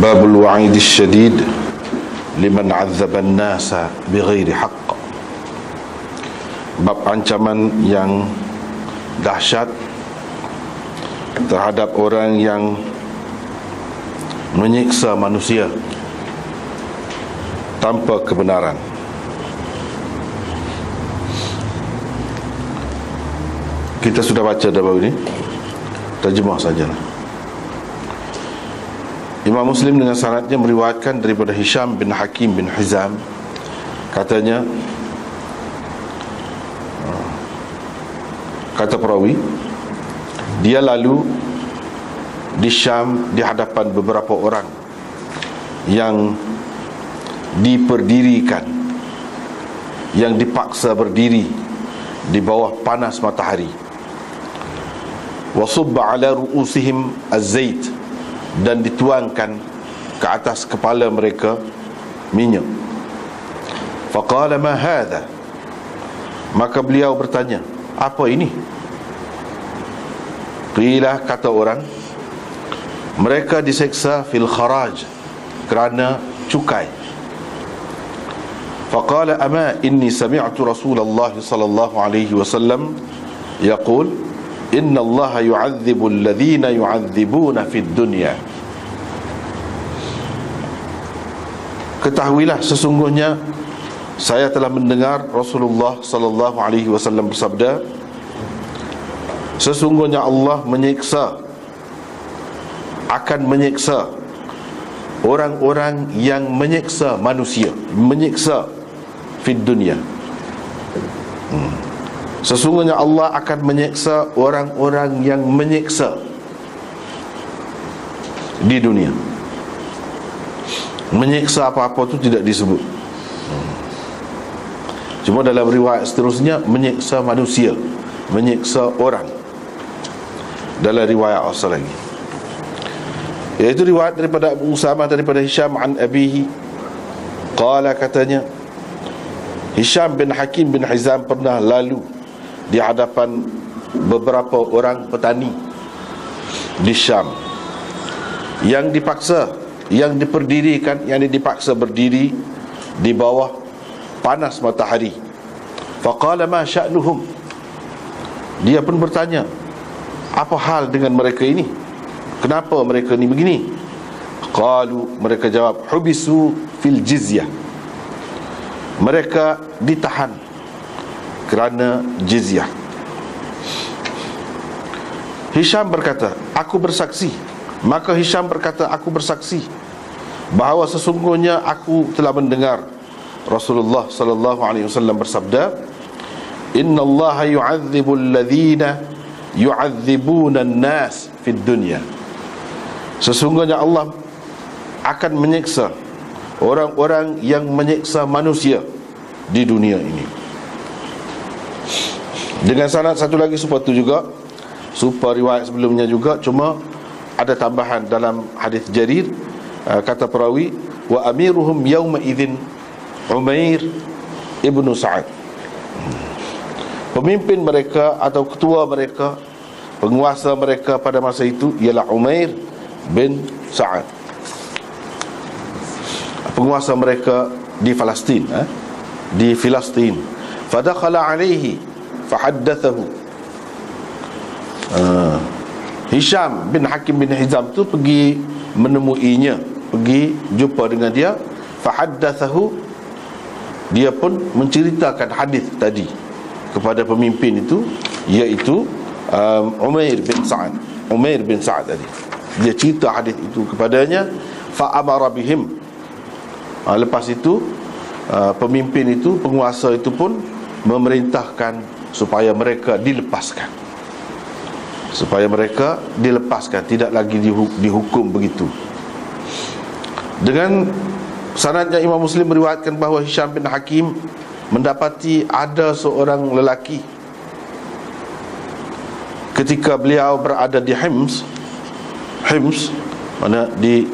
Babul wa'id syadid liman 'adzaba an-nasa bighairi haqq. Bab ancaman yang dahsyat terhadap orang yang menyiksa manusia tanpa kebenaran. Kita sudah baca dah baru ni, terjemah sajalah. Imam Muslim dengan sanadnya meriwayatkan daripada Hisham bin Hakim bin Hizam, katanya, kata perawi, dia lalu di Syam di hadapan beberapa orang yang diperdirikan, yang dipaksa berdiri di bawah panas matahari. Wa subba ala ru'usihim az-zait, dan dituangkan ke atas kepala mereka minyak. Faqala ma hadha, maka beliau bertanya, apa ini? Qila, kata orang, mereka diseksa fil kharaj, kerana cukai. Faqala ama inni sami'tu Rasulullah sallallahu alaihi wasallam yaqul inna Allah yu'adzibu alladhina yu'adzibuna fid dunya. Ketahuilah, sesungguhnya saya telah mendengar Rasulullah sallallahu alaihi wasallam bersabda, sesungguhnya Allah akan menyiksa orang-orang yang menyiksa manusia, menyiksa fid dunya. Sesungguhnya Allah akan menyiksa orang-orang yang menyiksa di dunia. Menyiksa apa-apa tu tidak disebut, cuma dalam riwayat seterusnya menyiksa manusia, menyiksa orang. Dalam riwayat asal lagi, iaitu riwayat daripada Abu Usamah daripada Hisham an abihi qala, katanya, Hisham bin Hakim bin Hizam pernah lalu di hadapan beberapa orang petani di Syam yang dipaksa, yang diperdirikan, yang dipaksa berdiri di bawah panas matahari. Faqala ma sya'nuhum, dia pun bertanya, apa hal dengan mereka ini? Kenapa mereka ni begini? Qalu, mereka jawab, hubisu fil jizyah, mereka ditahan kerana jizyah. Hisham berkata, aku bersaksi. Maka Hisham berkata, aku bersaksi bahawa sesungguhnya aku telah mendengar Rasulullah sallallahu alaihi wasallam bersabda, innallaha yu'adzibu alladhina yu'adzibuna an-nas fid dunya. Sesungguhnya Allah akan menyiksa orang-orang yang menyiksa manusia di dunia ini. Dengan sanad satu lagi seperti itu juga, super riwayat sebelumnya juga, cuma ada tambahan dalam hadis Jarir. Kata perawi, wa amiruhum yawma idzin Umair ibnu Sa'ad. Pemimpin mereka atau ketua mereka, penguasa mereka pada masa itu ialah Umair bin Sa'ad, penguasa mereka di Palestin, di Filastin. Fadakhala alaihi fahaddathahu. Hisham bin Hakim bin Hizam tu pergi menemuinya, pergi jumpa dengan dia. Fahaddathahu, dia pun menceritakan hadis tadi kepada pemimpin itu, iaitu Umair bin Sa'ad. Umair bin Sa'ad tadi, dia cerita hadis itu kepadanya. Fa amara bihim, lepas itu pemimpin itu, penguasa itu pun memerintahkan supaya mereka dilepaskan, supaya mereka dilepaskan, tidak lagi dihukum begitu. Dengan sanadnya Imam Muslim meriwayatkan bahawa Hisham bin Hakim mendapati ada seorang lelaki ketika beliau berada di Hims mana di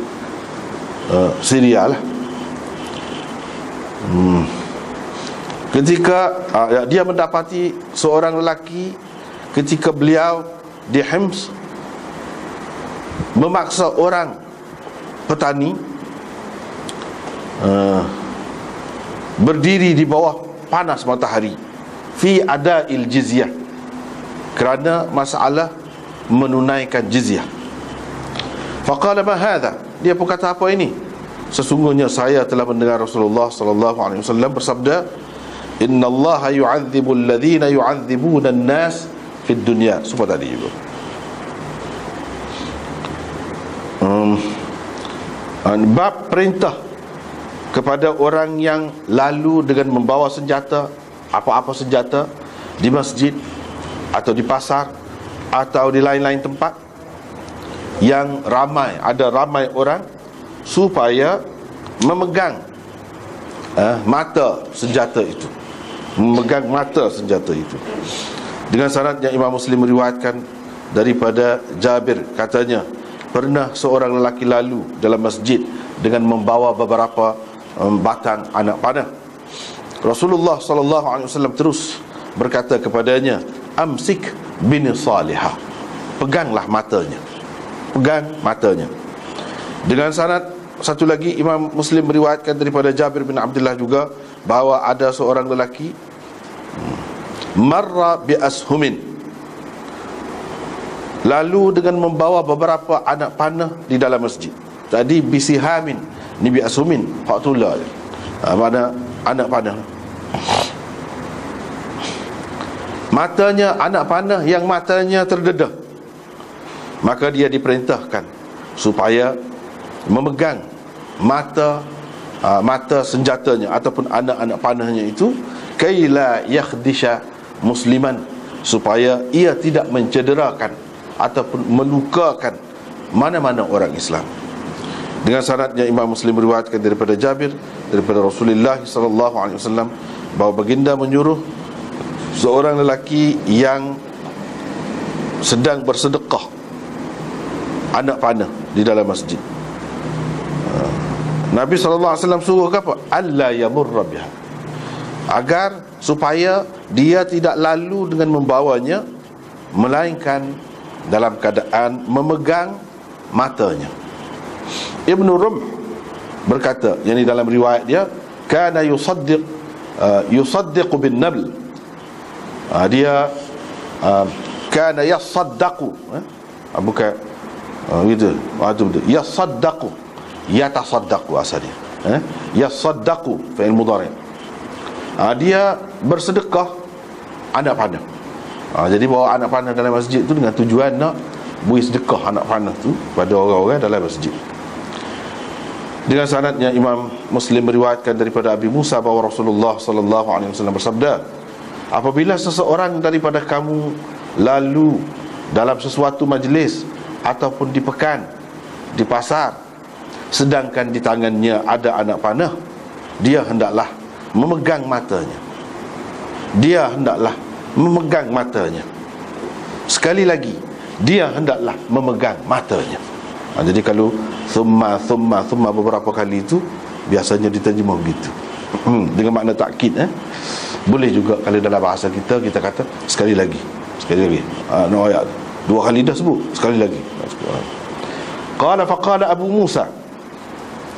Syria lah. Ketika dia mendapati seorang lelaki ketika beliau di Hims memaksa orang petani berdiri di bawah panas matahari fi ada'il jizyah, kerana masalah menunaikan jizyah. Faqala ma hadha, dia pun kata, apa ini? Sesungguhnya saya telah mendengar Rasulullah sallallahu alaihi wasallam bersabda, innallaha yu'adzibu alladhina yu'adzibuna an-nas fid dunya. Semua tadi juga. Bab perintah kepada orang yang lalu dengan membawa senjata, apa-apa senjata, di masjid atau di pasar atau di lain-lain tempat yang ramai, ada ramai orang, supaya memegang mata senjata itu, memegang mata senjata itu. Dengan syarat yang Imam Muslim meriwayatkan daripada Jabir, katanya, pernah seorang lelaki lalu dalam masjid dengan membawa beberapa batang anak panah. Rasulullah sallallahu alaihi wasallam terus berkata kepadanya, amsik bin salihah, peganglah matanya, pegang matanya. Dengan sanad satu lagi, Imam Muslim meriwayatkan daripada Jabir bin Abdullah juga, bahawa ada seorang lelaki marra bi ashumin, lalu dengan membawa beberapa anak panah di dalam masjid. Tadi bisihamin, ni bi ashumin, fa'tullah, mana anak panah. Matanya anak panah yang matanya terdedah, maka dia diperintahkan supaya memegang mata senjatanya ataupun anak-anak panahnya itu, kaila yakhdisha musliman, supaya ia tidak mencederakan ataupun melukakan mana-mana orang Islam. Dengan sanadnya Imam Muslim meriwayatkan daripada Jabir, daripada Rasulullah sallallahu alaihi wasallam, bahawa baginda menyuruh seorang lelaki yang sedang bersedekah anak panah di dalam masjid, Nabi sallallahu alaihi wasallam suruh apa? Alla yamurra biha, agar supaya dia tidak lalu dengan membawanya, melainkan dalam keadaan memegang matanya. Ibnu Rumh berkata, yang di dalam riwayat dia, kana yusaddiqu bin nabl, dia kana yasaddaqu, bukan gitu, itu betul, yasaddaqu, yatasaddaqu asalnya, yasaddaqu fi'il mudhari', dia bersedekah anak panah. Jadi bawa anak panah dalam masjid tu dengan tujuan nak beri sedekah anak panah tu pada orang-orang dalam masjid. Dengan sanadnya Imam Muslim meriwayatkan daripada Abi Musa bahawa Rasulullah sallallahu alaihi wasallam bersabda, apabila seseorang daripada kamu lalu dalam sesuatu majlis ataupun di pekan, di pasar, sedangkan di tangannya ada anak panah, dia hendaklah memegang matanya. Dia hendaklah memegang matanya. Sekali lagi, dia hendaklah memegang matanya. Jadi kalau thumma beberapa kali itu biasanya diterjemah begitu, dengan makna takkid. Boleh juga kalau dalam bahasa kita kata sekali lagi. No ayat dua kali dah sebut, sekali lagi. Qala faqala Abu Musa,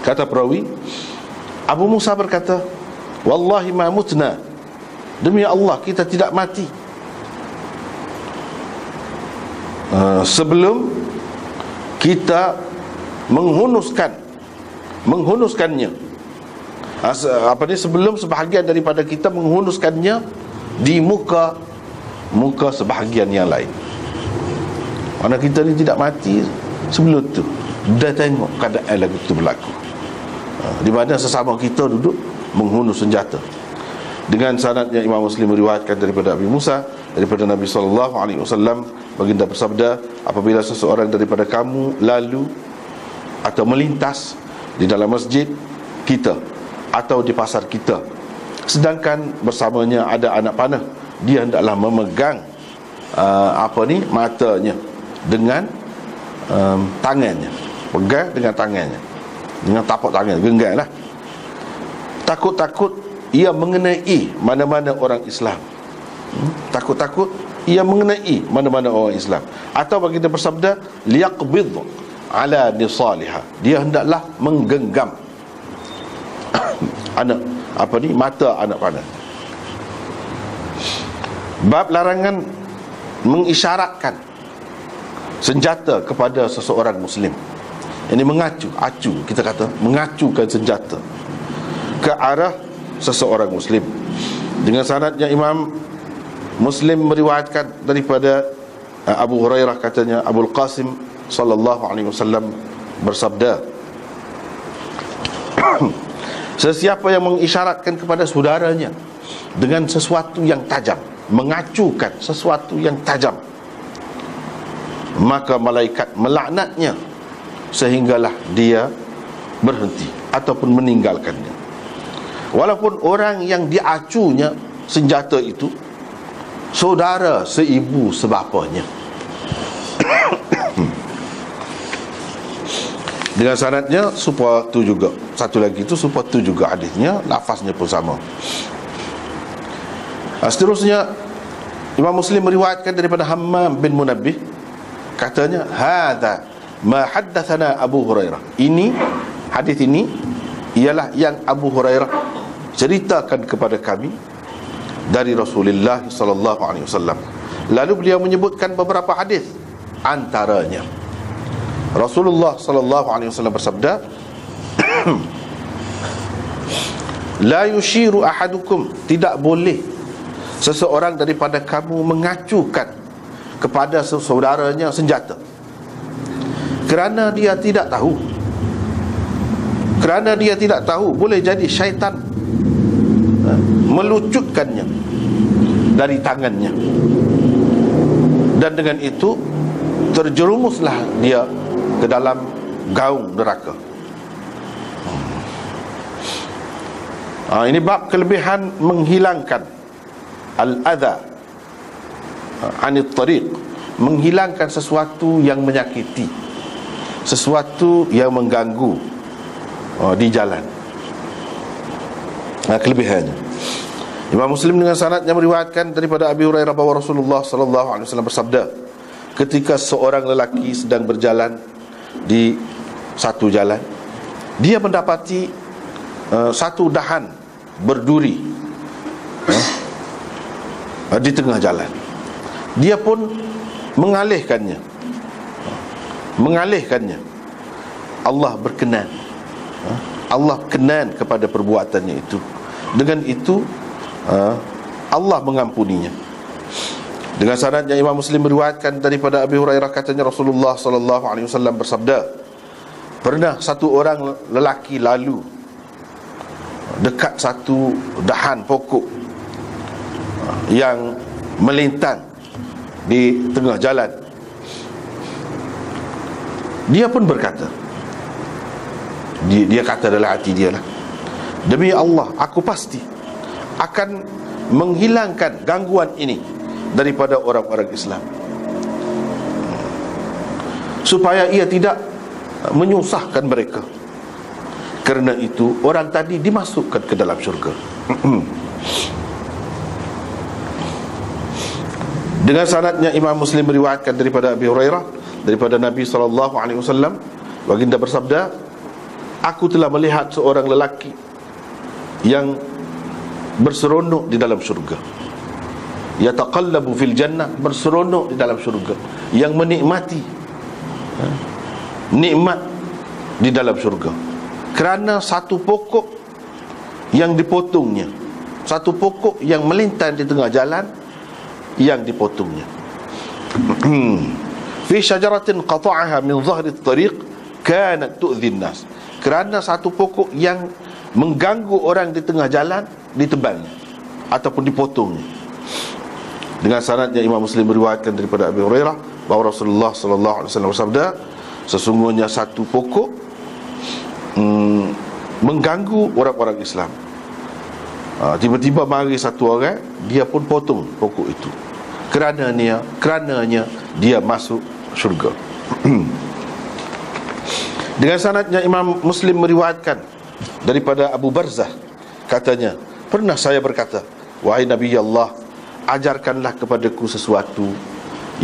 kata perawi, Abu Musa berkata, wallahi ma mutna, demi Allah kita tidak mati sebelum kita menghunuskannya. Sebelum sebahagian daripada kita menghunuskannya di muka sebahagian yang lain. Mana kita ni tidak mati sebelum tu dah tengok keadaan lagu itu berlaku, di mana sesama kita duduk menghunus senjata. Dengan sanad yang Imam Muslim meriwayatkan daripada Abi Musa, daripada Nabi sallallahu alaihi wasallam, baginda bersabda, apabila seseorang daripada kamu lalu atau melintas di dalam masjid kita atau di pasar kita, sedangkan bersamanya ada anak panah, dia hendaklah memegang matanya dengan tangannya, pegang dengan tangannya, dengan tapak tangan, genggam lah. Takut-takut ia mengenai mana-mana orang Islam. Takut-takut ia mengenai mana-mana orang Islam. Atau baginda bersabda, liyaqbid ala nisaliha, dia hendaklah menggenggam mata anak panah. Bab larangan mengisyaratkan senjata kepada seseorang muslim. Ini acu kita kata, mengacukan senjata ke arah seseorang muslim. Dengan sanadnya Imam Muslim meriwayatkan daripada Abu Hurairah, katanya Abul Qasim sallallahu alaihi wasallam bersabda, sesiapa yang mengisyaratkan kepada saudaranya dengan sesuatu yang tajam, mengacukan sesuatu yang tajam, maka malaikat melaknatnya sehinggalah dia berhenti ataupun meninggalkannya. Walaupun orang yang diacunya senjata itu saudara seibu sebapanya. Dengan sanadnya supaya tu juga, satu lagi itu supaya tu juga hadisnya, lafaznya pun sama. Seterusnya Imam Muslim meriwayatkan daripada Hammam bin Munabbih, katanya hadza ma haddatsana Abu Hurairah. Ini hadis ini ialah yang Abu Hurairah ceritakan kepada kami dari Rasulullah sallallahu alaihi wasallam. Lalu beliau menyebutkan beberapa hadis, antaranya Rasulullah sallallahu alaihi wasallam bersabda, la yushiru ahadukum, tidak boleh seseorang daripada kamu mengacukan kepada saudaranya senjata, kerana dia tidak tahu. Kerana dia tidak tahu, boleh jadi syaitan melucutkannya dari tangannya, dan dengan itu terjerumuslah dia ke dalam gaung neraka. Ini bab kelebihan menghilangkan al-adha anit tariq, menghilangkan sesuatu yang menyakiti, sesuatu yang mengganggu di jalan. Kelebihannya, Imam Muslim dengan sanadnya meriwayatkan daripada Abi Hurairah bahawa Rasulullah sallallahu alaihi wasallam bersabda, ketika seorang lelaki sedang berjalan di satu jalan, dia mendapati satu dahan berduri di tengah jalan. Dia pun mengalihkannya. Allah berkenan, Allah kenan kepada perbuatannya itu. Dengan itu Allah mengampuninya. Dengan sanadnya Imam Muslim meriwayatkan daripada Abi Hurairah, katanya Rasulullah sallallahu alaihi wasallam bersabda, pernah satu orang lelaki lalu dekat satu dahan pokok yang melintang di tengah jalan. Dia pun berkata, dia kata dalam hati dia lah, demi Allah, aku pasti akan menghilangkan gangguan ini daripada orang-orang Islam, supaya ia tidak menyusahkan mereka. Kerana itu orang tadi dimasukkan ke dalam syurga. Dengan sanadnya Imam Muslim meriwayatkan daripada Abi Hurairah, daripada Nabi SAW, baginda bersabda, aku telah melihat seorang lelaki yang berseronok di dalam syurga, yataqallabu fil jannah, berseronok di dalam syurga, yang menikmati nikmat di dalam syurga, kerana satu pokok yang dipotongnya, satu pokok yang melintang di tengah jalan yang dipotongnya. Fi syajaratin qata'aha min zahri at-tariq kanat tu'dhi an-nas, kerana satu pokok yang mengganggu orang di tengah jalan ditebangnya ataupun dipotongnya. Dengan sanadnya Imam Muslim meriwayatkan daripada Abi Hurairah bahawa Rasulullah sallallahu alaihi wasallam bersabda, sesungguhnya satu pokok mengganggu orang-orang Islam. Tiba-tiba mari satu orang, dia pun potong pokok itu, kerananya dia masuk syurga. Dengan sanadnya Imam Muslim meriwayatkan daripada Abu Barzah, katanya, pernah saya berkata, wahai Nabi Allah, ajarkanlah kepadaku sesuatu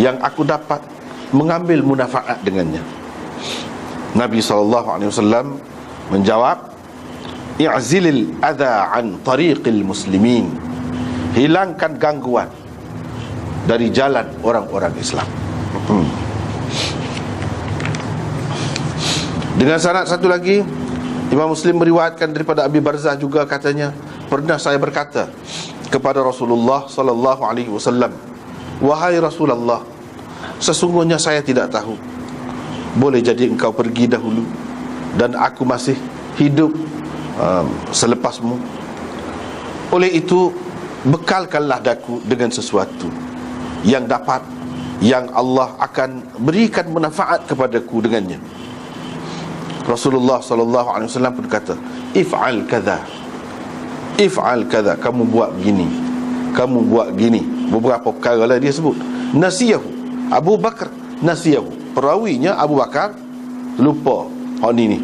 yang aku dapat mengambil munafaat dengannya. Nabi SAW menjawab, i'zilil adha an tariqil muslimin, hilangkan gangguan dari jalan orang-orang Islam. Dengan sanad satu lagi, Imam Muslim meriwayatkan daripada Abi Barzah juga, katanya, pernah saya berkata kepada Rasulullah sallallahu alaihi wasallam, wahai Rasulullah, sesungguhnya saya tidak tahu, boleh jadi engkau pergi dahulu dan aku masih hidup selepasmu. Oleh itu, bekalkanlah daku dengan sesuatu yang Allah akan berikan manfaat kepadaku dengannya. Rasulullah sallallahu alaihi wasallam pun kata, if'al kadza, kamu buat begini, kamu buat gini. Beberapa perkara lah dia sebut. Nasiyahu Abu Bakar, nasiyahu, perawinya Abu Bakar lupa hak ni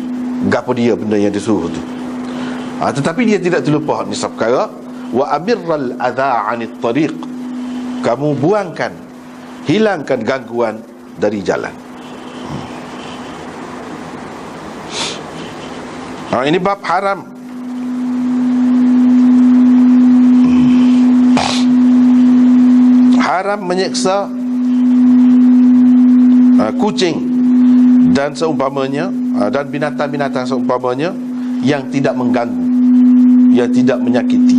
gapo dia benda yang disuruh tu. Tetapi dia tidak terlupa hak ni perkara. Wa amirral adha 'anit tariq, kamu buangkan, hilangkan gangguan dari jalan. Ini bab haram. Haram menyeksa kucing dan seumpamanya, dan binatang-binatang seumpamanya yang tidak mengganggu, yang tidak menyakiti.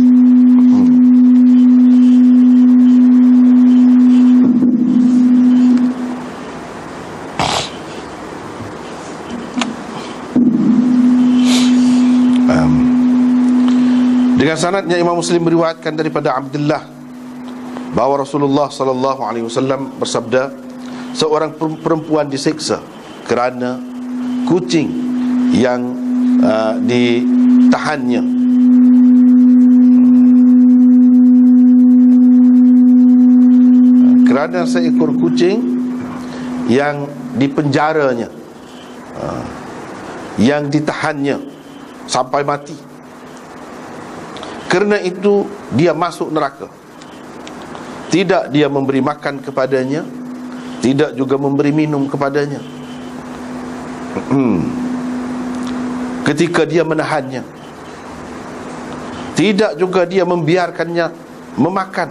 Dengan sanadnya Imam Muslim meriwayatkan daripada Abdullah bahawa Rasulullah sallallahu alaihi wasallam bersabda, seorang perempuan disiksa kerana kucing yang ditahannya. Kerana seekor kucing yang dipenjaranya, yang ditahannya sampai mati. Kerana itu dia masuk neraka. Tidak dia memberi makan kepadanya, tidak juga memberi minum kepadanya. Ketika dia menahannya, tidak juga dia membiarkannya memakan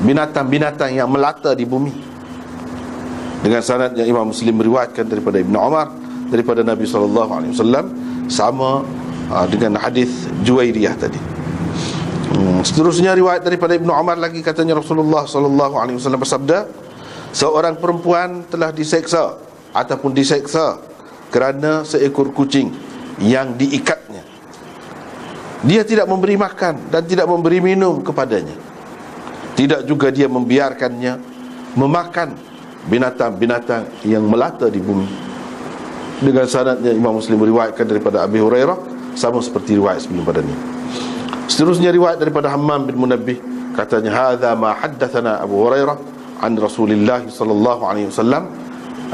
binatang-binatang yang melata di bumi. Dengan sanad yang Imam Muslim meriwayatkan daripada Ibn Umar, daripada Nabi SAW, sama dengan hadis Juwairiyah tadi. Seterusnya riwayat daripada Ibn Umar lagi, katanya Rasulullah SAW bersabda, seorang perempuan telah diseksa ataupun diseksa kerana seekor kucing yang diikatnya. Dia tidak memberi makan dan tidak memberi minum kepadanya. Tidak juga dia membiarkannya memakan binatang-binatang yang melata di bumi. Dengan sanadnya Imam Muslim meriwayatkan daripada Abi Hurairah, sama seperti riwayat sebelum pada ni. Seterusnya riwayat daripada Hammam bin Munabbih, katanya, hadza ma haddatsana Abu Hurairah an Rasulillah sallallahu alaihi wasallam.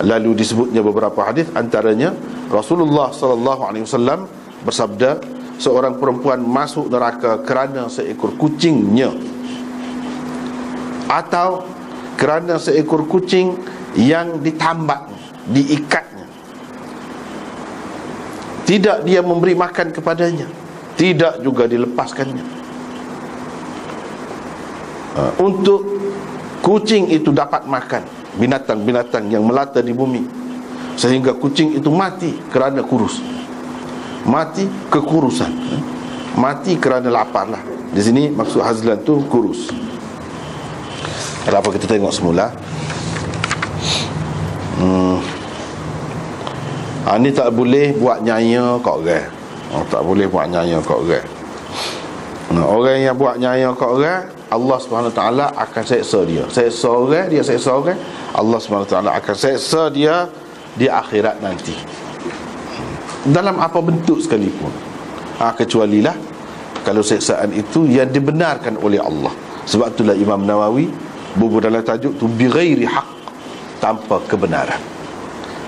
Lalu disebutnya beberapa hadis, antaranya Rasulullah sallallahu alaihi wasallam bersabda, seorang perempuan masuk neraka kerana seekor kucingnya, atau kerana seekor kucing yang ditambak, diikatnya. Tidak dia memberi makan kepadanya, tidak juga dilepaskannya. Untuk kucing itu dapat makan binatang-binatang yang melata di bumi, sehingga kucing itu mati kerana kurus, mati kekurusan, mati kerana lapar lah. Di sini maksud hazlan tu kurus. Apa kita tengok semula. Ni tak boleh buat nyaya kat orang. Tak boleh buat nyaya kat orang. Orang yang buat nyaya kat orang, Allah SWT akan seksa dia. Seksa orang, dia seksa orang, Allah SWT akan seksa dia di akhirat nanti, dalam apa bentuk sekalipun. Kecualilah kalau seksaan itu yang dibenarkan oleh Allah. Sebab itulah Imam Nawawi bubuh dalam tajuk tu, bighairi haq, tanpa kebenaran.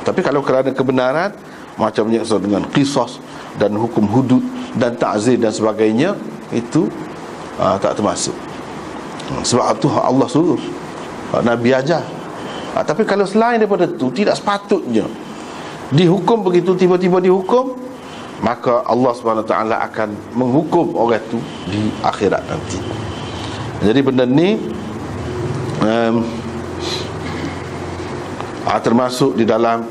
Tapi kalau kerana kebenaran, macam menyeksa dengan qisas dan hukum hudud dan ta'zir dan sebagainya, itu tak termasuk. Sebab itu Allah suruh, Nabi ajar. Tapi kalau selain daripada itu, tidak sepatutnya dihukum begitu, tiba-tiba dihukum, maka Allah SWT akan menghukum orang itu di akhirat nanti. Jadi benda ni termasuk di dalam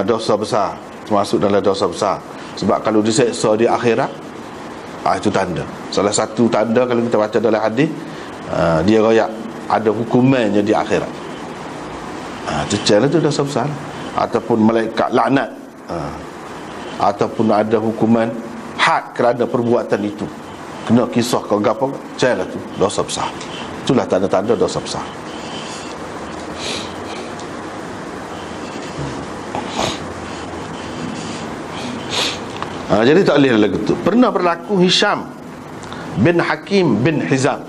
dosa besar, termasuk dalam dosa besar. Sebab kalau diseksa di akhirat, itu tanda, salah satu tanda kalau kita baca dalam hadis, dia royak ada hukumannya di akhirat. Itu dosa besar. Ataupun malaikat laknat, ataupun ada hukuman had kerana perbuatan itu, kena kisah kau gapo, cailah tu dosa besar. Itulah tanda-tanda dosa besar. Jadi tak boleh lagu tu. Pernah berlaku Hisham bin Hakim bin Hizam,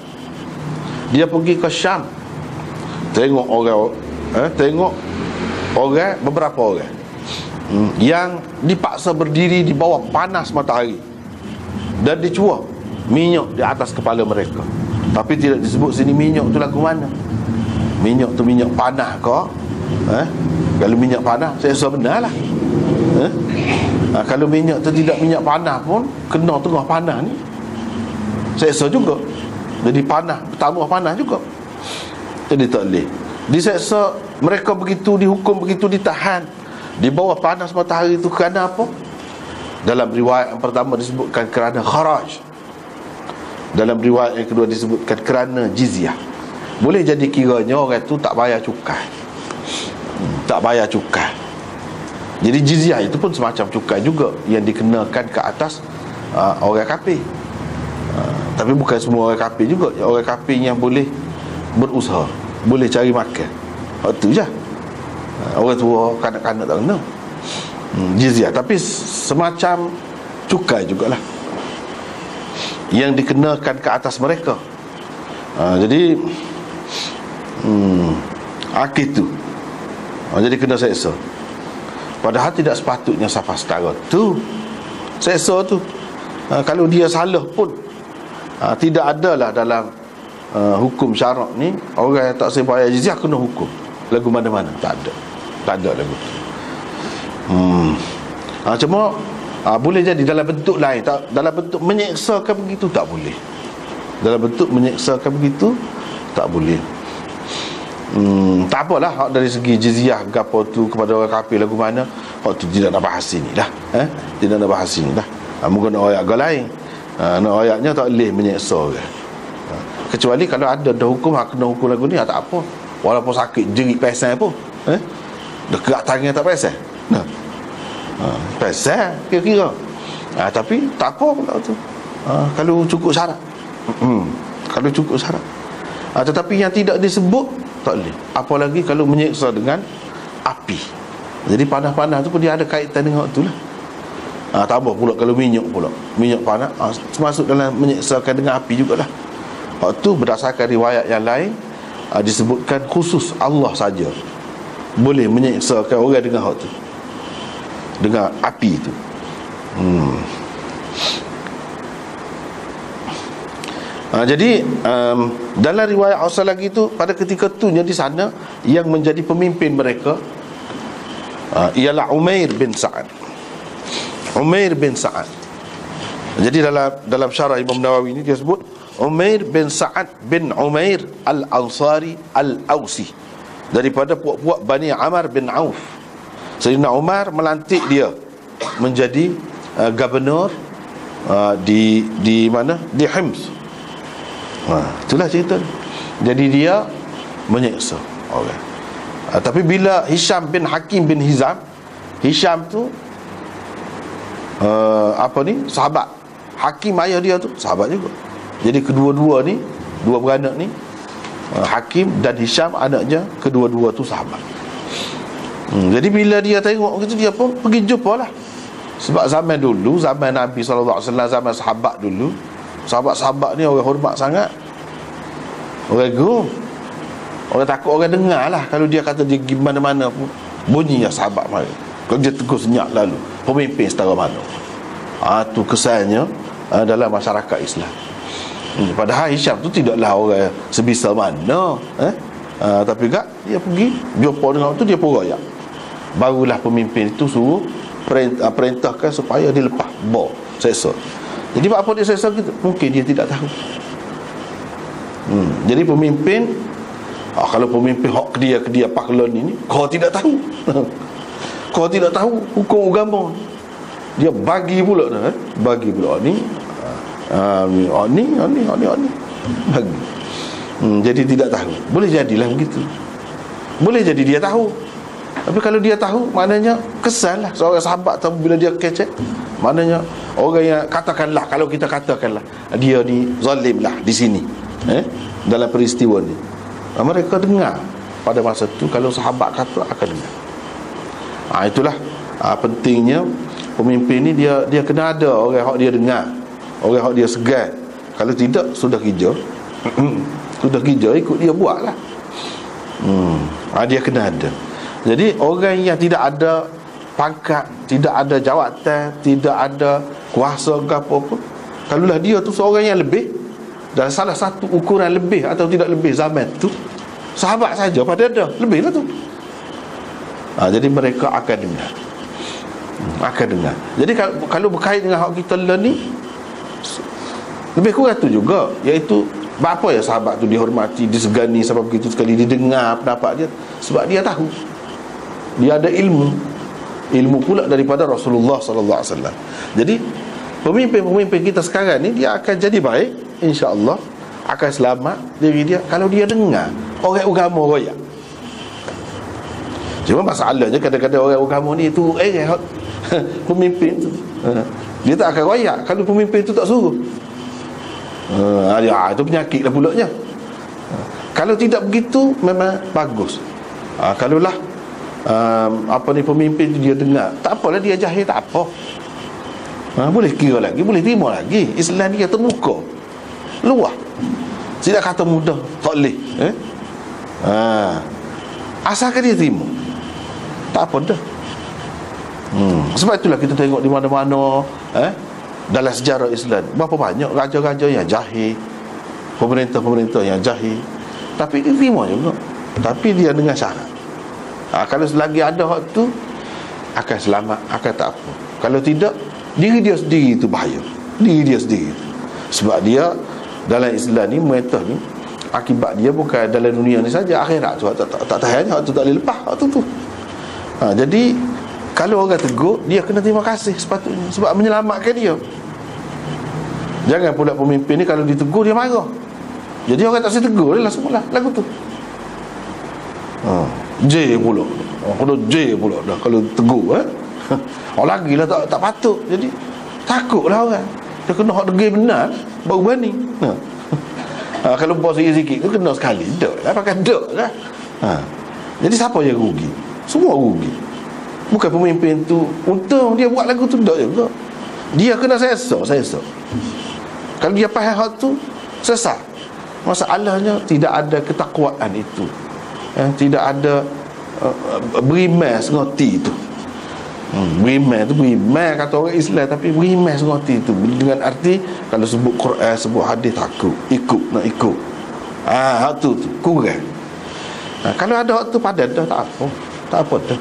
dia pergi ke Syam, tengok orang, beberapa orang yang dipaksa berdiri di bawah panas matahari dan dicuah minyak di atas kepala mereka. Tapi tidak disebut sini minyak tu lagu mana. Minyak tu minyak panah ke? Kalau minyak panah, saya rasa benar lah. Kalau minyak tu tidak minyak panah pun, kena tengah panah ni, saya rasa juga jadi panah, bertambah panah juga. Jadi tak boleh diseksa. Mereka begitu dihukum, begitu ditahan di bawah panas matahari itu kerana apa? Dalam riwayat yang pertama disebutkan kerana kharaj, dalam riwayat yang kedua disebutkan kerana jizyah. Boleh jadi kiranya orang itu tak bayar cukai, tak bayar cukai. Jadi jizyah itu pun semacam cukai juga yang dikenakan ke atas orang kafir. Tapi bukan semua orang kafir juga. Orang kafir yang boleh berusaha, boleh cari makan, itu je. Orang tua, kanak-kanak tak kena jizyah. Tapi semacam cukai jugalah yang dikenakan ke atas mereka. Jadi akid tu, jadi kena seksa. Padahal tidak sepatutnya sampai setara tu seksa tu. Kalau dia salah pun, tidak adalah dalam hukum syarak ni orang yang tak sembayar jizyah kena hukum lagu mana-mana. Tak ada lagu tu. Cuma boleh jadi dalam bentuk lain. Dalam bentuk menyeksakan begitu tak boleh. Dalam bentuk menyeksakan begitu tak boleh. Tak apalah hak dari segi jizyah gapo tu kepada orang kafir lagu mana, hak tu tidak nak bahas sini dah. Tidak nak bahas sini dah. Mungkin ayat agak lain. Nak ayatnya tak boleh menyeksa orang. Kecuali kalau ada hukum hak kena hukum lagu ni, tak apa. Walaupun sakit jerit pesang pun, dah gerak tangan tak pesang. Pesang kira-kira. Tapi tak apa pula tu. Kalau cukup syarat. Kalau cukup syarat. Tetapi yang tidak disebut tak boleh. Apalagi kalau menyeksa dengan api. Jadi panah-panah tu pun dia ada kaitan dengan tu lah. Tambah pula kalau minyak pula, minyak panah, termasuk dalam menyeksakan dengan api jugalah. Waktu berdasarkan riwayat yang lain, disebutkan khusus Allah saja boleh menyeksakan orang dengan hak tu, dengan api tu. Jadi dalam riwayat asal lagi tu, pada ketika tu di sana yang menjadi pemimpin mereka ialah Umair bin Sa'ad. Umair bin Sa'ad. Jadi dalam syarah Imam Nawawi ni dia sebut Umair bin Sa'ad bin Umair Al-Ansari Al-Ausi, daripada puak-puak Bani Amr bin Auf. Sayyidina Umar melantik dia menjadi gubernur di mana? Di Hims. Itulah cerita. Jadi dia menyeksa orang. Tapi bila Hisham bin Hakim bin Hizam, Hisham tu sahabat. Hakim ayah dia tu sahabat juga. Jadi kedua-dua ni, dua beranak ni, Hakim dan Hisham anaknya, kedua-dua tu sahabat. Jadi bila dia tengok gitu, dia pun pergi jumpa lah. Sebab zaman dulu, zaman Nabi SAW, zaman sahabat dulu, sahabat-sahabat ni orang hormat sangat, orang gerung, orang takut orang dengar lah. Kalau dia kata dia pergi mana-mana pun bunyi ya sahabat mereka. Kalau dia tegur senyap lalu, pemimpin setara mana. Tu kesannya dalam masyarakat Islam. Padahal Hisham tu tidaklah orang sebisa mana, tapi tak dia pergi jumpa dengan tu, dia pun royak. barulah pemimpin itu suruh perintahkan supaya dia lepas seksa. Jadi apa dia seksa kita? Mungkin dia tidak tahu. Jadi pemimpin, kalau pemimpin hak kedia paklon ini, kau tidak tahu. Kau tidak tahu hukum agama, dia bagi pula dah, bagi pula ni bagi. Jadi tidak tahu. Boleh jadilah begitu. Boleh jadi dia tahu. Tapi kalau dia tahu, maknanya kesal lah. Seorang sahabat tahu bila dia kecek, maknanya orang yang katakanlah, kalau kita katakanlah dia ni zalim lah di sini, dalam peristiwa ni, mereka dengar pada masa tu. Kalau sahabat kata, akan dengar. Itulah pentingnya pemimpin ni, dia kena ada orang yang dia dengar, orang yang dia segar. Kalau tidak, sudah kerja sudah kerja ikut dia buat lah. Dia kena ada. Jadi orang yang tidak ada pangkat, tidak ada jawatan, tidak ada kuasa ke apa-apa, kalaulah dia tu seorang yang lebih, dan salah satu ukuran lebih atau tidak lebih zaman tu, sahabat saja pada ada lebih lah tu. Jadi mereka akan dengar, akan dengar. Jadi kalau berkait dengan hak kita lah ni, lebih kurang tu juga, iaitu apa ya sahabat tu dihormati, disegani sampai begitu sekali, didengar pendapat dia, sebab dia tahu, dia ada ilmu pula daripada Rasulullah sallallahu alaihi wasallam. Jadi pemimpin-pemimpin kita sekarang ni, dia akan jadi baik, insya-Allah akan selamat diri dia kalau dia dengar orang agama royak. Cuma masalahnya kadang-kadang orang agama ni tu pemimpin tu dia tak akan royak kalau pemimpin tu tak suruh. Itu penyakit lah pulaknya. Kalau tidak begitu, memang bagus. Kalaulah pemimpin tu dia dengar, tak apalah dia jahil, tak apa. Boleh kira lagi, boleh terima lagi. Islam ni kata muka luah, tidak kata mudah, tak boleh. Asalkan dia terima, tak apa dah. Sebab itulah kita tengok di mana-mana dalam sejarah Islam, berapa banyak raja-raja yang jahil, pemerintah-pemerintah yang jahil, tapi dia terima juga, tapi dia dengan syarat. Kalau selagi ada hak tu, akan selamat, akan tak apa. Kalau tidak, diri dia sendiri itu bahaya, diri dia sendiri. Sebab dia dalam Islam ni, merintah ni, akibat dia bukan dalam dunia ni saja, akhirat tu tak tahan, hak tu tak boleh lepas, hak tu. Jadi kalau orang tegur, dia kena terima kasih sepatutnya, sebab menyelamatkan dia. Jangan pula pemimpin ni kalau ditegur dia marah, jadi orang tak boleh tegur dia lah semula lagu tu. J pula, kena J pula dah kalau tegur. Lagi lah tak patut. Jadi takutlah orang, dia kena hak degil benar baru berani. Kalau bos sikit-sikit tu kena sekali, dak lah, pakai dak lah. Jadi siapa yang rugi? Semua rugi. Bukan pemimpin tu untung dia buat lagu tu, dak juga. Dia kena sesat. Kalau dia faham hak tu, sesat. Masalahnya tidak ada ketakwaan itu, tidak ada beriman sengoti itu. Beriman tu, beriman kata orang Islam, tapi beriman sengoti itu dengan arti kalau sebut Quran, sebut hadis, takut, nak ikut. Hak tu kurang. Kalau ada hak tu padan dah, tak apa dah.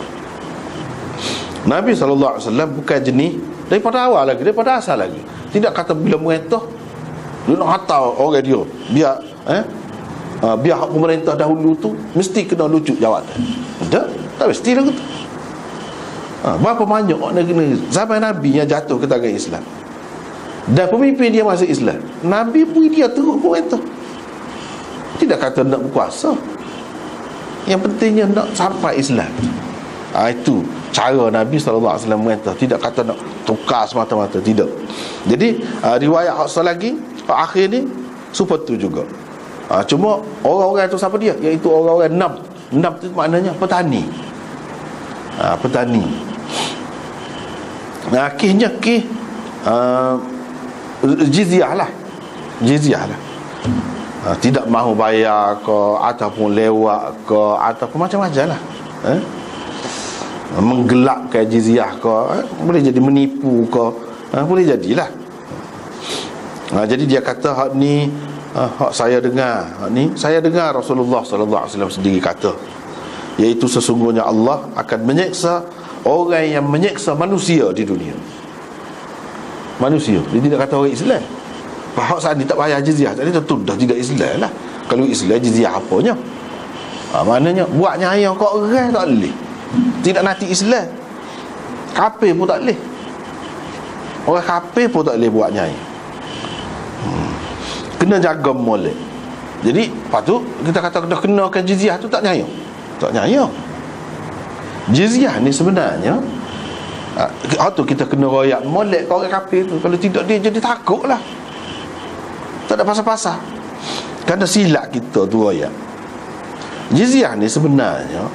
Nabi SAW bukan jenis daripada awal lagi, daripada asal lagi. Tidak kata bila merintah dia nak hantar orang dia, biar biar hak pemerintah dahulu tu mesti kena lucut jawatan. Tak mesti lah gitu. Berapa banyak negeri zaman Nabi yang jatuh ke tangan Islam, dan pemimpin dia masuk Islam, Nabi pun dia terus pemerintah. Tidak kata nak berkuasa, yang pentingnya nak sampai Islam. Itu cara Nabi SAW merintah. Tidak kata nak tukar semata-mata, tidak. Jadi riwayat Hafsah lagi akhir ni super tu juga. Cuma orang-orang tu siapa dia? Iaitu orang-orang Nam tu maknanya petani. Petani. Kisnya jizyah lah. Tidak mahu bayar ke, ataupun lewat ke, ataupun macam-macam lah. Menggelapkan jizyah ke, boleh jadi menipu ke, boleh jadilah. Jadi dia kata hak ni, hak saya dengar, hak ni saya dengar Rasulullah sallallahu alaihi wasallam sendiri kata, iaitu sesungguhnya Allah akan menyeksa orang yang menyeksa manusia di dunia. Manusia, dia tidak kata orang Islam. Hak saat ni tak bayar jizyah, jadi tentu dah tidak Islam lah. Kalau Islam jizyah apanya? Maknanya buat nyaya kat orang tak boleh. Tidak nanti Islam. Kafir pun tak boleh. Orang kafir pun tak boleh buat nyaya. Kena jaga molek. Jadi lepas tu kita kata dah kenakan jizyah tu tak nyaya. Tak nyaya. Jizyah ni sebenarnya tu kita kena royak molek ke orang kafir tu. Kalau tidak dia jadi takut lah. Tak ada pasal-pasal. Kerana silap kita tu royak. Jizyah ni sebenarnya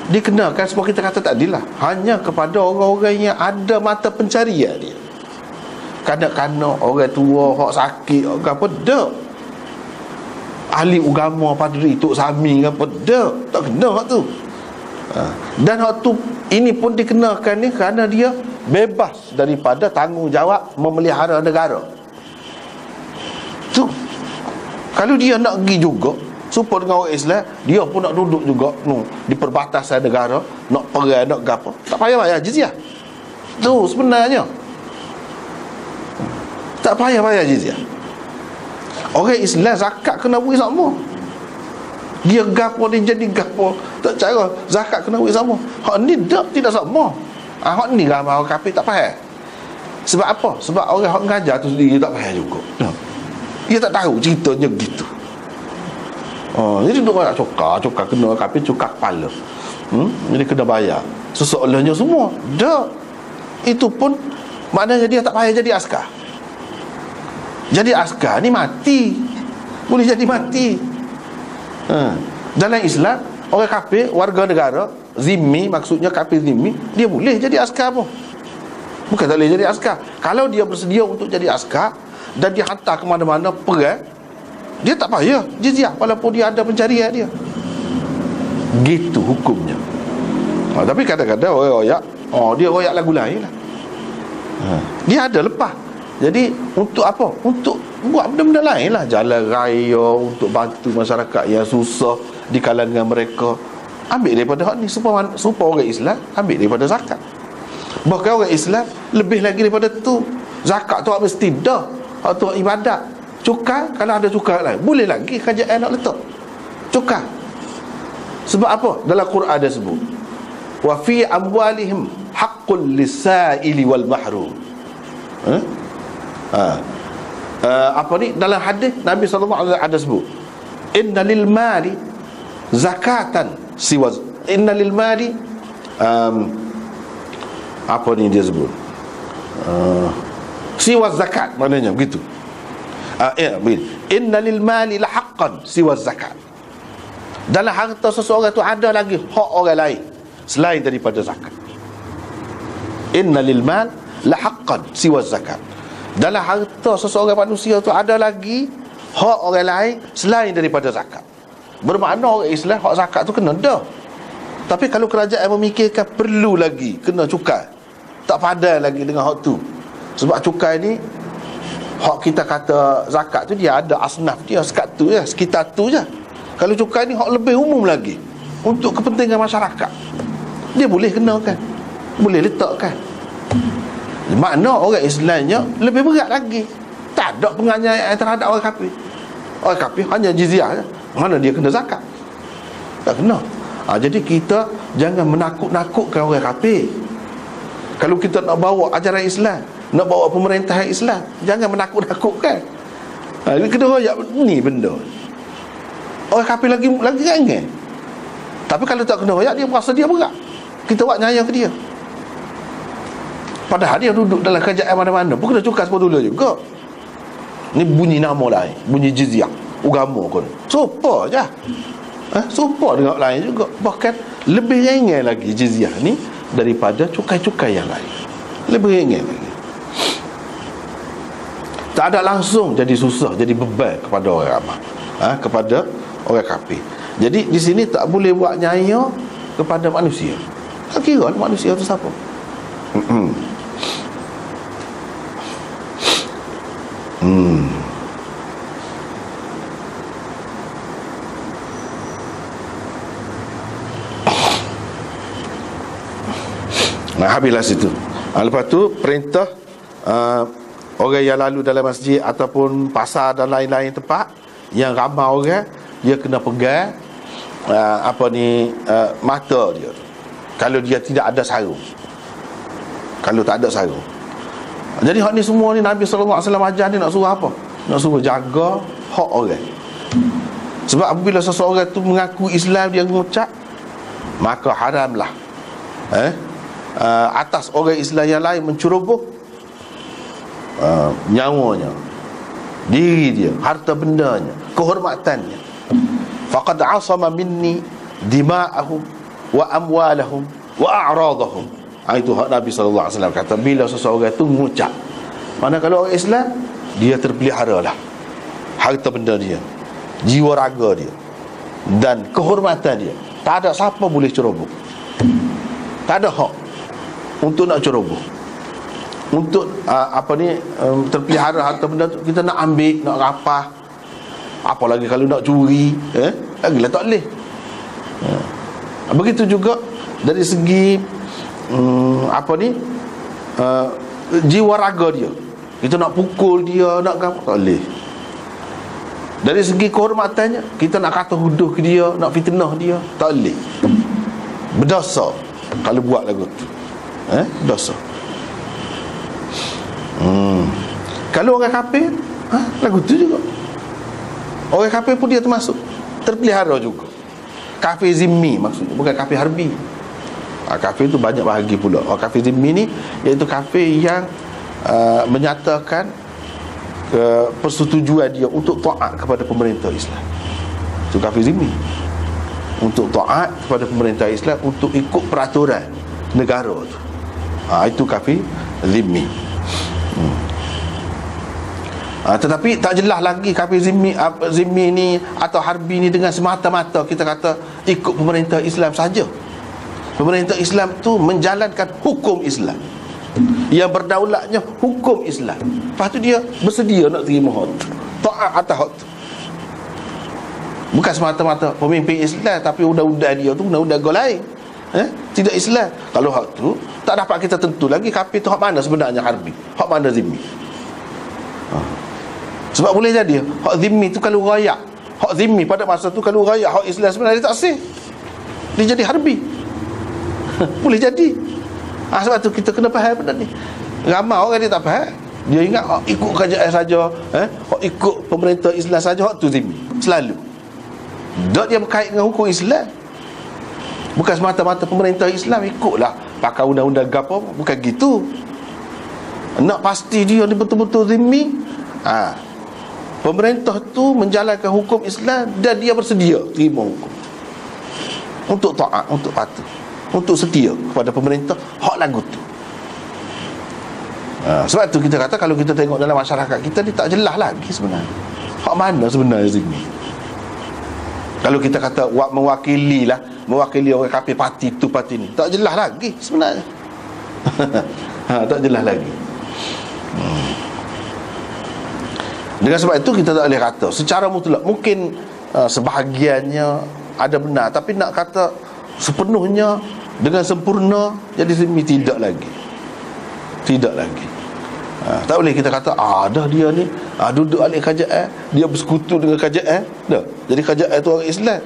dikenakan sebab kita kata tadi lah, hanya kepada orang-orang yang ada mata pencarian dia. Kadang-kadang orang tua, hak sakit, orang apa, tak. Ahli agama, padri, tok sami ke apa, tak kena hak tu. Dan hak tu, ini pun dikenakan ni kerana dia bebas daripada tanggungjawab memelihara negara. Tu. Kalau dia nak pergi juga supaya dengan orang Islam, dia pun nak duduk juga di perbatasan negara, nak perang, nak gapo, tak payah bayar jizyah. Tu sebenarnya tak payah bayar jizyah. Orang Islam zakat kena beri sama. Dia gapo, dia jadi gapo, tak cara zakat kena beri sama. Hak ni tidak sama. Hak ni ramai orang kafir tak faham. Sebab apa? Sebab orang hak mengajar tu sendiri tak faham juga. Dia tak tahu ceritanya gitu. Jadi duk nak cokar kena kafir, cokar kepala. Jadi kena bayar sesoalnya semua. Dak. Itu pun maknanya dia tak payah jadi askar. Jadi askar ni mati. Boleh jadi mati. Dalam Islam, orang kafir, warga negara zimmi, maksudnya kafir zimmi, dia boleh jadi askar pun. Bukan tak boleh jadi askar. Kalau dia bersedia untuk jadi askar dan dia hantar ke mana-mana perang, dia tak payah jizyah walaupun dia ada pencarian dia. Gitu hukumnya. Tapi kadang-kadang orang royak, dia royak lagu lain lah. Dia ada lepas. Jadi untuk apa? Untuk buat benda-benda lain lah. Jalan raya, untuk bantu masyarakat yang susah di kalangan mereka. Ambil daripada hak ni. Supaya orang Islam ambil daripada zakat. Bahkan orang Islam lebih lagi daripada tu. Zakat tu mesti dah. Hak tu ibadat. Cukai, kalau ada cukai lain, boleh lagi kerajaan nak letak cukai. Sebab apa? Dalam Quran ada sebut, wa fi amwalihim haqqul lisaili wal mahrum. Apa ni? Dalam hadis Nabi SAW ada sebut, inna lil mali zakatan siwa, inna lil mali apa ni dia sebut, siwa zakat, maknanya begitu. Inna lil mali la haqqan siwa zakat. Dalam harta seseorang tu ada lagi hak orang lain selain daripada zakat. Inna lil mal la haqqan siwa zakat. Dalam harta seseorang manusia tu ada lagi hak orang lain selain daripada zakat. Bermakna orang Islam hak zakat tu kena dah. Tapi kalau kerajaan memikirkan perlu lagi kena cukai, tak padan lagi dengan hak tu. Sebab cukai ni, hak kita kata zakat tu dia ada asnaf dia, sekat tu je, sekitar tu je. Kalau cukai ni hak lebih umum lagi untuk kepentingan masyarakat, dia boleh kenakan, boleh letakkan. Makna orang Islamnya lebih berat lagi. Tak ada penganiayaan terhadap orang kafir. Orang kafir hanya jizyah je, mana dia kena zakat? Tak kena. Jadi kita jangan menakut-nakutkan orang kafir. Kalau kita nak bawa ajaran Islam, nak bawa pemerintahan Islam, jangan menakut-nakutkan. Ini kena royak ni benda. Orang kafir lagi ringan. Tapi kalau tak kena royak, dia merasa dia berat. Kita buat nyaya ke dia. Padahal dia duduk dalam kerajaan mana-mana pun kena cukai sepuluh dolar juga. Ni bunyi nama lain, bunyi jizyah agama pun sopa je. Sopa dengan lain juga. Bahkan lebih ringan lagi jizyah ni daripada cukai-cukai yang lain. Lebih ringan lagi. Tak ada langsung jadi susah, jadi beban kepada orang ramai, kepada orang kafir. Jadi di sini tak boleh buat nyaya kepada manusia. Tak kira manusia tu siapa. Nah, habislah situ. Lepas tu perintah orang yang lalu dalam masjid ataupun pasar dan lain-lain tempat yang ramai orang, dia kena pegang mata dia. Kalau dia tidak ada sarung, kalau tak ada sarung. Jadi hak ni semua ni Nabi SAW ajar dia nak suruh apa? Nak suruh jaga hak orang. Sebab apabila seseorang tu mengaku Islam, dia mengucap, maka haramlah atas orang Islam yang lain menceroboh nyawanya, diri dia, harta bendanya, kehormatannya. Faqad asama minni dima'ahum wa amwalahum wa a'radahum. Itu hak Nabi SAW kata, bila seseorang itu mengucap, mana kalau orang Islam, dia terpelihara lah harta benda dia, jiwa raga dia dan kehormatan dia. Tak ada siapa boleh ceroboh. Tak ada hak untuk nak ceroboh, untuk terpelihara harta benda tu. Kita nak ambil, nak rapah, apalagi kalau nak curi, lagilah tak boleh. Begitu juga dari segi jiwa raga dia. Kita nak pukul dia, nak apa, tak boleh. Dari segi kehormatannya, kita nak kata huduh ke dia, nak fitnah dia, tak boleh. Berdosa kalau buat lagu tu. Dosa. Kalau orang kafir, lagu tu juga. Orang kafir pun dia termasuk terpelihara juga. Kafir zimmi maksudnya, bukan kafir harbi. Kafir itu banyak bahagi pula. Kafir zimmi ni iaitu kafir yang menyatakan persetujuan dia untuk taat kepada pemerintah Islam. Itu kafir zimmi. Untuk taat kepada pemerintah Islam, untuk ikut peraturan negara tu. Itu kafir zimmi. Tetapi tak jelas lagi kafir zimmi ni atau harbi ni dengan semata-mata kita kata ikut pemerintah Islam saja. Pemerintah Islam tu menjalankan hukum Islam, yang berdaulatnya hukum Islam. Lepas tu dia bersedia nak terima hak tu, taat atas hak tu. Bukan semata-mata pemimpin Islam, tapi undang-undang dia tu undang-undang lain, tidak Islam. Kalau hak tu tak dapat kita tentu lagi kafir tu hak mana sebenarnya harbi, hak mana zimmi. Sebab boleh jadi hak zimmi tu kalau rayak, hak zimmi pada masa tu kalau rayak hak Islam sebenarnya dia tak sah, dia jadi harbi. Boleh jadi. Sebab tu kita kena faham benda ni. Ramai orang dia tak faham. Dia ingat ikut kerajaan saja, ikut pemerintah Islam saja, hak tu zimmi selalu. Dak dia berkait dengan hukum Islam. Bukan semata-mata pemerintah Islam ikutlah pakai undang-undang gapo, bukan gitu. Nak pasti dia ni betul-betul zimmi, pemerintah tu menjalankan hukum Islam dan dia bersedia terima hukum, untuk taat, untuk patuh, untuk setia kepada pemerintah, hak lagu tu. Sebab tu kita kata kalau kita tengok dalam masyarakat kita ni tak jelas lagi sebenarnya hak mana sebenarnya zimmi. Kalau kita kata mewakili orang kafir parti tu parti ni, tak jelas lagi sebenarnya. Tak jelas lagi. Dengan sebab itu kita tak boleh kata secara mutlak. Mungkin sebahagiannya ada benar, tapi nak kata sepenuhnya dengan sempurna jadi zimmi, tidak lagi. Tidak lagi. Tak boleh kita kata dah dia ni duduk alik kerajaan, dia bersekutu dengan kerajaan, dah jadi kerajaan tu orang Islam,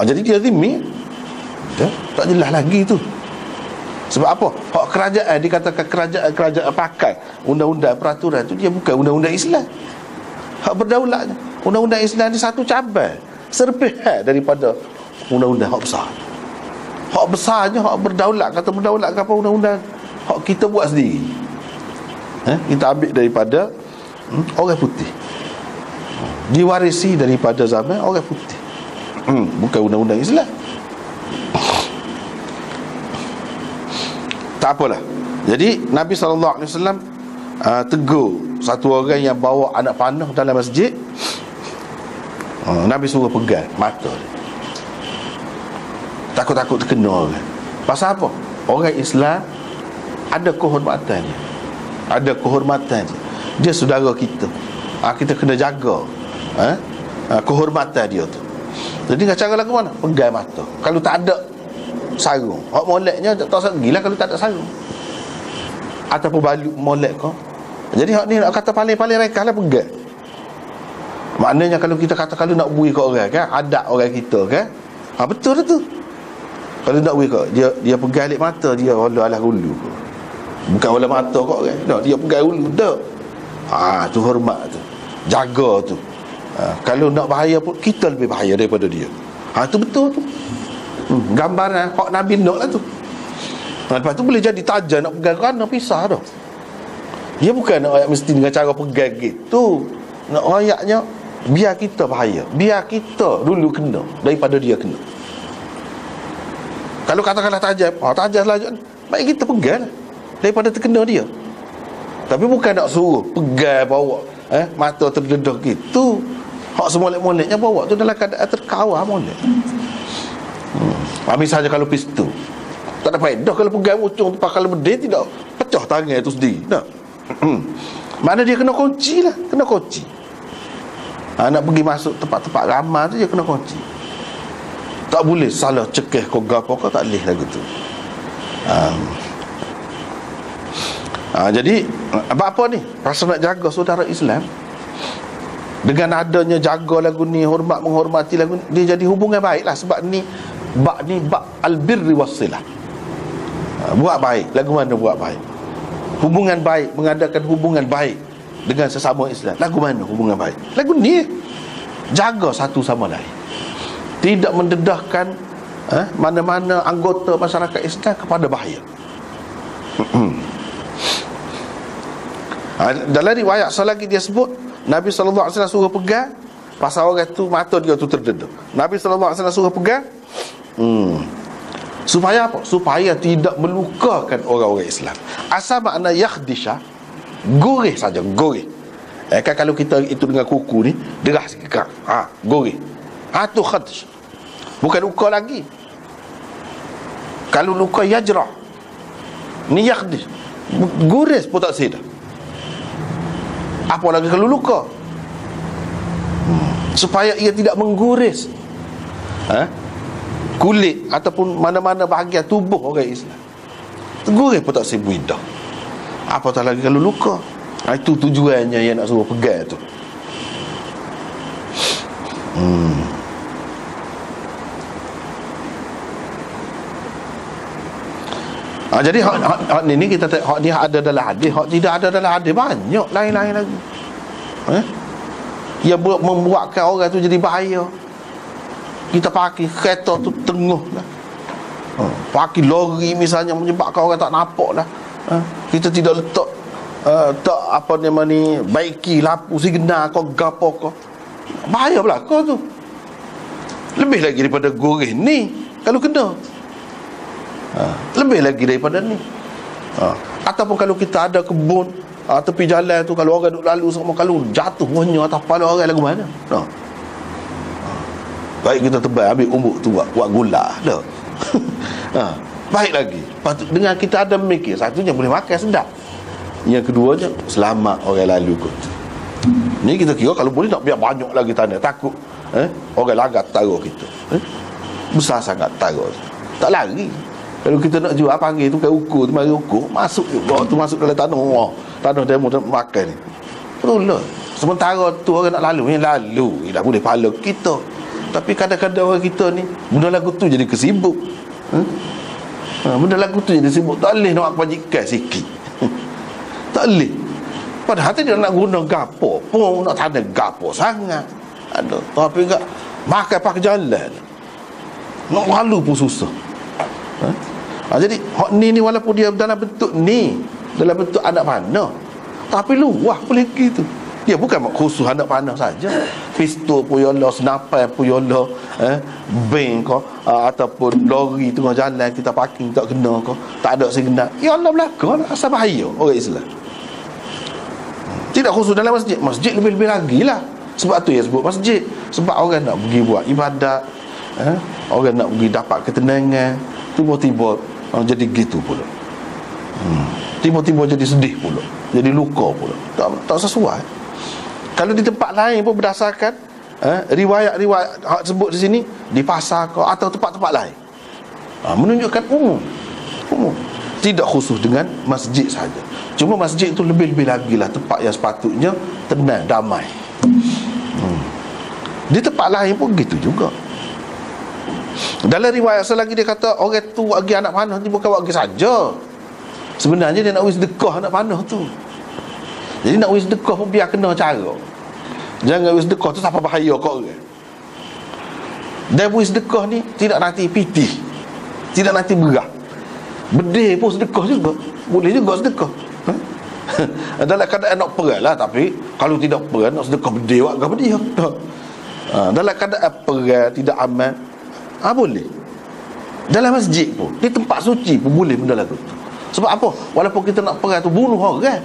jadi dia zimmi. Tak jelas lagi tu. Sebab apa? Hak kerajaan, dikatakan kerajaan pakai undang-undang peraturan tu, dia bukan undang-undang Islam. Hak berdaulatnya undang-undang Islam ni satu cabang serpihan daripada undang-undang hak besar. Hak besarnya hak berdaulat. Kata berdaulat ke apa, undang-undang hak kita buat sendiri, kita ambil daripada orang putih, diwarisi daripada zaman orang putih, bukan undang-undang Islam. Tak apalah. Jadi Nabi SAW tegur satu orang yang bawa anak panah dalam masjid. Nabi suruh pegang mata dia, takut-takut terkena orang. Pasal apa? Orang Islam ada kehormatannya, ada kehormatannya. Dia saudara kita, kita kena jaga kehormatan dia tu. Jadi dengan cara lagu mana? Pegang mata. Kalau tak ada sarung. Hak moleknya tak tahu sagilah kalau tak ada sarung. Ataupun balut molek kau. Jadi hak ni nak kata paling-paling rekah lah pegang. Maknanya kalau kita kata kalau nak bui ke orang kan, adat orang kita kan. Betul dah tu. Kalau nak bui ke dia pegang alik mata dia alah hulu. Bukan olah mata kau kan. No, dia pegang hulu dak. Tu hormat tu. Jaga tu. Kalau nak bahaya pun kita lebih bahaya daripada dia. Tu betul tu. Gambaran hak Nabi nak lah tu. Lepas tu boleh jadi tajam nak pegang kerana pisah dah. Dia bukan nak rakyat mesti dengan cara pegang gitu. Nak rakyatnya biar kita bahaya, biar kita dulu kena daripada dia kena. Kalau katakanlah tajam, tajam lah, baik kita pegang lah, daripada terkena dia. Tapi bukan nak suruh pegang bawa mata terdedah gitu. Hak semolek-moleknya bawa tu dalam keadaan terkawal molek. Misalnya kalau pistol, tak ada faedah kalau pegang ucung tu, kalau berdeh tidak pecah tangan tu sendiri. Tak. Mana dia kena kunci lah, kena kunci. Nak pergi masuk tempat-tempat ramai tu dia kena kunci. Tak boleh salah cekeh kau gapo kau, tak boleh lagu tu. Jadi apa ni? Rasa nak jaga saudara Islam. Dengan adanya jaga lagu ni, hormat menghormati lagu ni, dia jadi hubungan baik lah. Sebab ni bak al-birri wassilah. Buat baik. Lagu mana buat baik? Hubungan baik, mengadakan hubungan baik dengan sesama Islam. Lagu mana hubungan baik? Lagu ni. Jaga satu sama lain. Tidak mendedahkan mana-mana anggota masyarakat Islam kepada bahaya. Dalam riwayat selagi dia sebut Nabi SAW suruh pegang, pasal orang tu mata dia tu terdedah. Nabi SAW suruh pegang supaya apa? Supaya tidak melukakan orang-orang Islam. Asal makna yakhdisha, goreh saja, goreh. Kan kalau kita itu dengan kuku ni, derah sikit, goreh. Tu khadsh. Bukan luka lagi. Kalau luka yajrah, ni yakhdish, gores pun tak sedar. Apa lagi kalau luka? Supaya ia tidak menggores kulit ataupun mana-mana bahagian tubuh orang Islam. Gores pun tak sebuidah. Apatah lagi kalau luka. Itu tujuannya yang nak suruh pegang tu. Jadi hak ni kita hak ni ada dalam hadis, hak tidak ada dalam hadis banyak lain-lain lagi. Yang membuatkan orang tu jadi bahaya. Kita pakai kereta tu tengah lah. Pakai lori misalnya menyebabkan orang tak nampak lah. Kita tidak letak tak apa nama ni, baiki lampu signal kau gapo kau. Bahaya pula kau tu. Lebih lagi daripada goreng ni kalau kena. Lebih lagi daripada ni. Ataupun kalau kita ada kebun tepi jalan tu, kalau orang duk lalu semua, kalau jatuh monyo atas kepala orang lagu mana? Baik kita tebal ambil umbuk tu buat gula dah. Baik lagi. Patut dengan kita ada mikir, satunya boleh makan sedap. Yang keduanya selamat orang lalu kot. Ni kita kira kalau boleh nak biar banyak lagi tanah, takut orang lagat taruh kita. Besar sangat taruh. Tak lari. Kalau kita nak jual panggil tu, kayak ukur tu, mari ukur, masuk juga tu, masuk dalam tanah. Tanah demo makan ni. Betul lah. Sementara tu orang nak lalu, yang lalu dah boleh pahala kita. Tapi kadang-kadang orang kita ni benda lagu tu jadi kesibuk. Benda lagu tu jadi sibuk. Tak boleh nak kebajikan sikit. Tak boleh. Padahal dia nak guna gapo pun, nak tanda gapo sangat. Aduh, tapi enggak makan pakai jalan. Nak lalu pun susah. Jadi hak ni walaupun dia dalam bentuk ni, dalam bentuk anak panah, tapi luah boleh gitu. Dia bukan khusus anak panah saja. Pistol pun yolah, senapan pun yolah, bank kau ataupun lori tengah jalan kita parking tak kena kau, tak ada signal. Ya Allah belaka asal bahaya orang Islam. Tidak khusus dalam masjid. Masjid lebih-lebih lagi lah. Sebab tu ya sebut masjid. Sebab orang nak pergi buat ibadat, orang nak pergi dapat ketenangan. Tiba-tiba jadi gitu pula. Tiba-tiba jadi sedih pula, jadi luka pula. Tak sesuai. Kalau di tempat lain pun berdasarkan riwayat-riwayat sebut di sini, di pasar atau tempat-tempat lain, Menunjukkan umum. Tidak khusus dengan masjid saja. Cuma masjid itu lebih-lebih lagi lah tempat yang sepatutnya tenang, damai. Di tempat lain pun gitu juga. Dalam riwayat selagi dia kata orang tu bagi anak panah ni bukan bagi saja. Sebenarnya dia nak sedekah anak panah tu. Jadi nak sedekah pun biar kena cara. Jangan sedekah tu sampai bahaya kau orang. Dan sedekah ni tidak nanti pitih, tidak nanti berah. Bedih pun sedekah juga. Boleh juga sedekah. Dalam keadaan nak perang lah. Tapi kalau tidak perang, nak sedekah bedih, wak bedih. Dalam keadaan perang tidak aman, boleh. Dalam masjid pun, di tempat suci pun boleh benda lagu tu. Sebab apa? Walaupun kita nak perang tu bunuh orang,